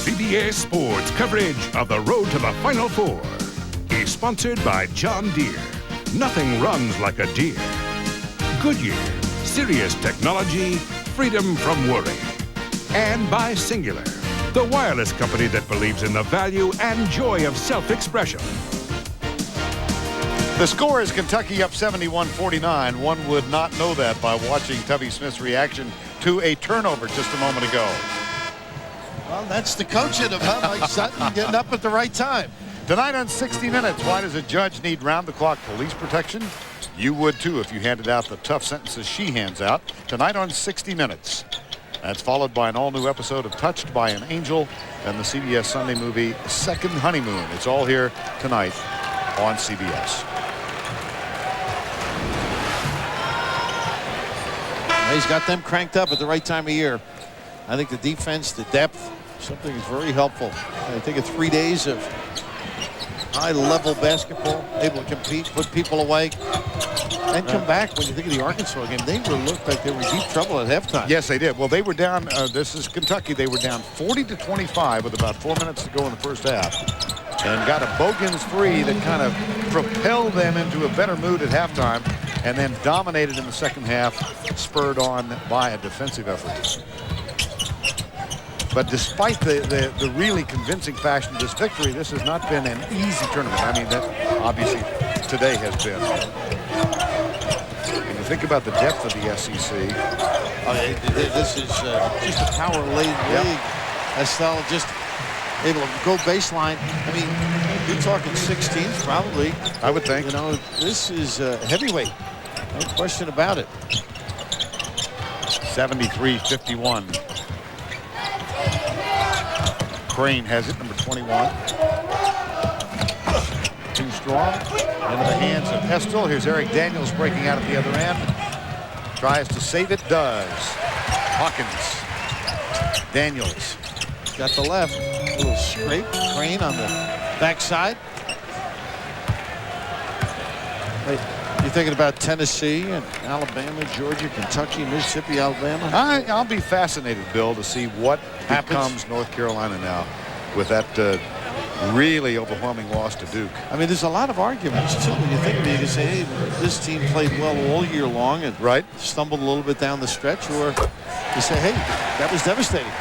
CBS Sports coverage of the road to the Final Four is sponsored by John Deere. Nothing runs like a deer. Goodyear, serious technology, freedom from worry. And by Singular, the wireless company that believes in the value and joy of self-expression. The score is Kentucky up 71-49. One would not know that by watching Tubby Smith's reaction to a turnover just a moment ago. Well, that's the coaching of Mike Sutton getting up at the right time. Tonight on 60 Minutes, why does a judge need round-the-clock police protection? You would too if you handed out the tough sentences she hands out. Tonight on 60 Minutes. That's followed by an all-new episode of Touched by an Angel and the CBS Sunday movie Second Honeymoon. It's all here tonight on CBS. He's got them cranked up at the right time of year. I think the defense, the depth, something is very helpful. I think of 3 days of high-level basketball, able to compete, put people away, and come back. When you think of the Arkansas game, they looked like they were in deep trouble at halftime. Yes, they did. Well, they were down. This is Kentucky. They were down 40-25 with about 4 minutes to go in the first half, and got a Bogans 3 that kind of propelled them into a better mood at halftime, and then dominated in the second half, spurred on by a defensive effort. But despite the really convincing fashion of this victory, this has not been an easy tournament. I mean, that obviously today has been. When you think about the depth of the SEC. This is just a power-laden league. Estelle just able to go baseline. I mean, you're talking 6 teams probably. I would think. You know, this is heavyweight. No question about it. 73-51. Crane has it, number 21. Too strong. Into the hands of Estel. Here's Eric Daniels breaking out at the other end. Tries to save it, does. Hawkins. Daniels. Got the left. A little scrape. Crane on the backside. Wait, you're thinking about Tennessee and Alabama, Georgia, Kentucky, Mississippi, Alabama? I'll be fascinated, Bill, to see what becomes North Carolina now with that really overwhelming loss to Duke. I mean, there's a lot of arguments, too. When you think of it, you can say, hey, this team played well all year long and stumbled a little bit down the stretch. Or you say, hey, that was devastating.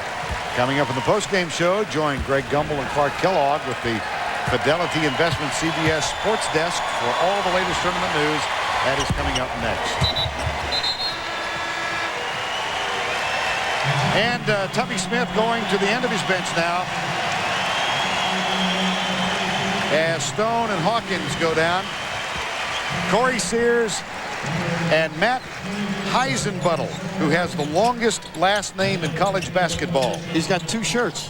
Coming up in the postgame show, join Greg Gumbel and Clark Kellogg with the Fidelity Investment CBS Sports Desk for all the latest tournament news. That is coming up next. And Tubby Smith going to the end of his bench now, as Stone and Hawkins go down. Corey Sears and Matt Heisenbuttle, who has the longest last name in college basketball. He's got 2 shirts.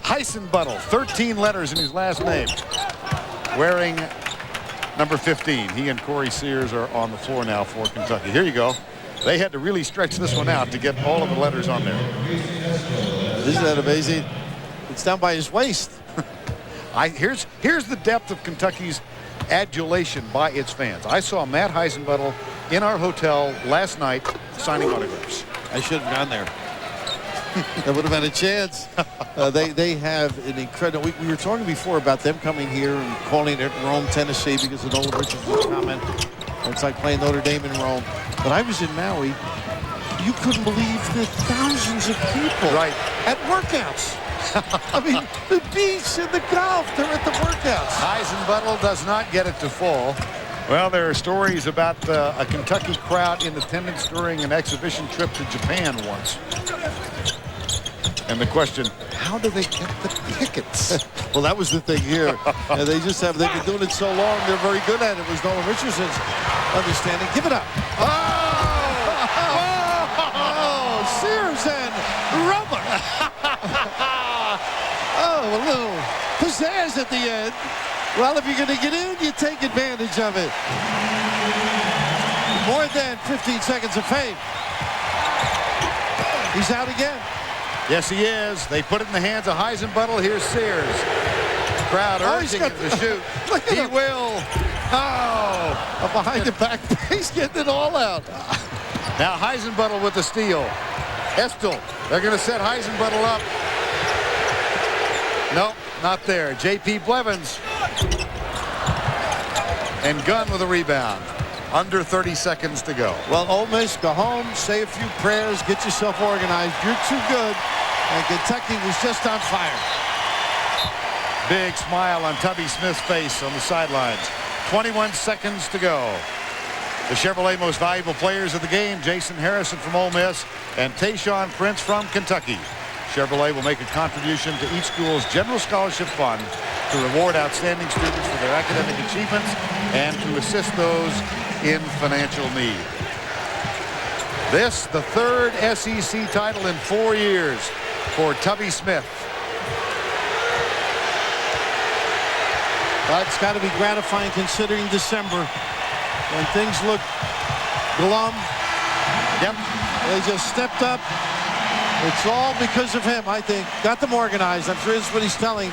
Heisenbuttle, 13 letters in his last name, wearing number 15. He and Corey Sears are on the floor now for Kentucky. Here you go. They had to really stretch this one out to get all of the letters on there. Isn't that amazing? It's down by his waist. Here's the depth of Kentucky's adulation by its fans. I saw Matt Heisenbuttle in our hotel last night signing autographs. I should have gone there. That would have been a chance. They have an incredible. We were talking before about them coming here and calling it Rome, Tennessee, because of Nolan Richardson's comment. It's like playing Notre Dame in Rome. But I was in Maui. You couldn't believe the thousands of people at workouts. I mean, the beach and the golf, they're at the workouts. Heisenbuttle does not get it to fall. Well, there are stories about a Kentucky crowd in attendance during an exhibition trip to Japan once. And the question, how do they get the tickets? Well, that was the thing here. They've been doing it so long, they're very good at it, was Nolan Richardson's understanding. Give it up. Oh, Sears and rubber. Oh, a little pizzazz at the end. Well, if you're going to get in, you take advantage of it. More than 15 seconds of fame. He's out again. Yes, he is. They put it in the hands of Heisenbuttle. Here's Sears. Crowd urging him to shoot. He will. Oh. Behind the back. He's getting it all out. Now Heisenbuttle with the steal. Estel. They're going to set Heisenbuttle up. Nope, not there. J.P. Blevins. And Gunn with a rebound. Under 30 seconds to go. Well, Ole Miss, go home, say a few prayers, get yourself organized. You're too good. And Kentucky was just on fire. Big smile on Tubby Smith's face on the sidelines. 21 seconds to go. The Chevrolet most valuable players of the game, Jason Harrison from Ole Miss and Tayshaun Prince from Kentucky. Chevrolet will make a contribution to each school's general scholarship fund to reward outstanding students for their academic achievements and to assist those in financial need. This, the third SEC title in 4 years for Tubby Smith. That's got to be gratifying considering December when things look glum. Yep. They just stepped up. It's all because of him, I think. Got them organized. I'm sure that's what he's telling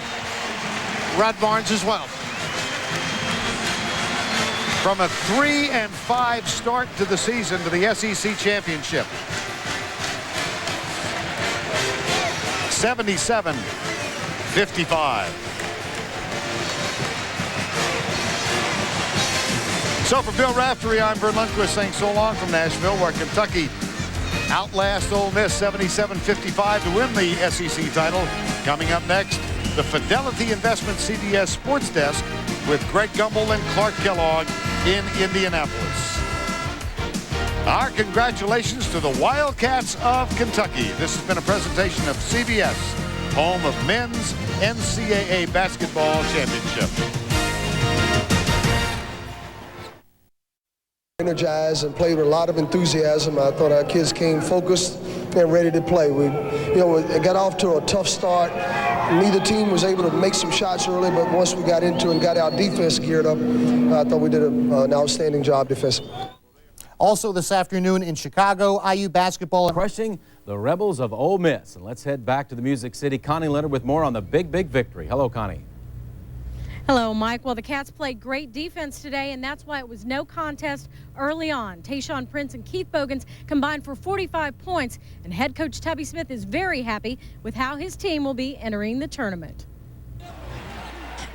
Rod Barnes as well. From a 3-5 start to the season to the SEC championship. 77-55. So for Bill Raftery, I'm Vern Lundquist saying so long from Nashville, where Kentucky outlasts Ole Miss 77-55 to win the SEC title. Coming up next, the Fidelity Investment CBS Sports Desk with Greg Gumbel and Clark Kellogg in Indianapolis. Our congratulations to the Wildcats of Kentucky. This has been a presentation of CBS, home of men's NCAA basketball championship. Energized and played with a lot of enthusiasm. I thought our kids came focused and ready to play. We got off to a tough start. Neither team was able to make some shots early, but once we got into it and got our defense geared up, I thought we did an outstanding job defensively. Also this afternoon in Chicago, IU basketball crushing the Rebels of Ole Miss. And let's head back to the Music City. Connie Leonard with more on the big victory. Hello, Connie. Hello, Mike. Well, the Cats played great defense today, and that's why it was no contest early on. Tayshaun Prince and Keith Bogans combined for 45 points, and head coach Tubby Smith is very happy with how his team will be entering the tournament.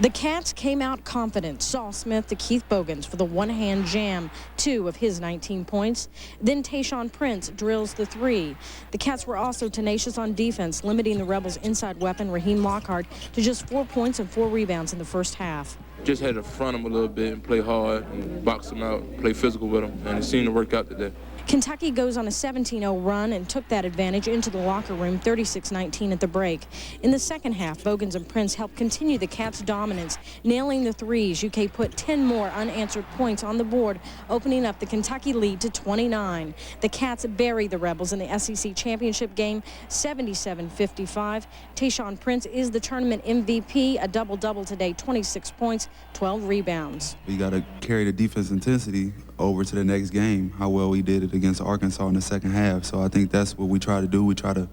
The Cats came out confident. Saul Smith to Keith Bogans for the one-hand jam, 2 of his 19 points. Then Tayshaun Prince drills the 3. The Cats were also tenacious on defense, limiting the Rebels' inside weapon, Raheem Lockhart, to just 4 points and 4 rebounds in the first half. Just had to front them a little bit and play hard and box them out, play physical with them, and it seemed to work out today. Kentucky goes on a 17-0 run and took that advantage into the locker room 36-19 at the break. In the second half, Bogans and Prince helped continue the Cats' dominance, nailing the threes. UK put 10 more unanswered points on the board, opening up the Kentucky lead to 29. The Cats buried the Rebels in the SEC championship game 77-55. Tayshaun Prince is the tournament MVP, a double-double today, 26 points, 12 rebounds. We got to carry the defense intensity over to the next game, how well we did it against Arkansas in the second half. So I think that's what we try to do. We try to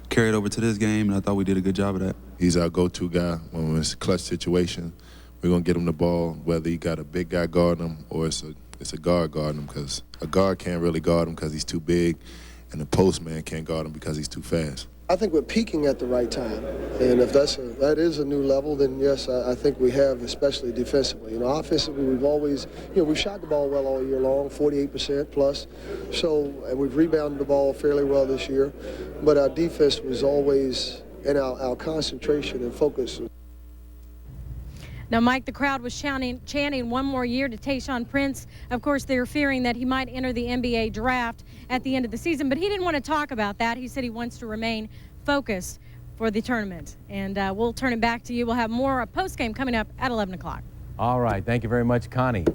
carry it over to this game, and I thought we did a good job of that. He's our go-to guy when it's a clutch situation. We're going to get him the ball, whether he got a big guy guarding him or it's a guard guarding him, because a guard can't really guard him because he's too big, and a post man can't guard him because he's too fast. I think we're peaking at the right time, and if that is a new level, then yes, I think we have, especially defensively. You know, offensively, we've always, we've shot the ball well all year long, 48% plus, so, and we've rebounded the ball fairly well this year, but our defense was always, and our concentration and focus. Now, Mike, the crowd was chanting one more year to Tayshaun Prince. Of course, they're fearing that he might enter the NBA draft at the end of the season, but he didn't want to talk about that. He said he wants to remain focused for the tournament. And we'll turn it back to you. We'll have more post-game coming up at 11 o'clock. All right. Thank you very much, Connie.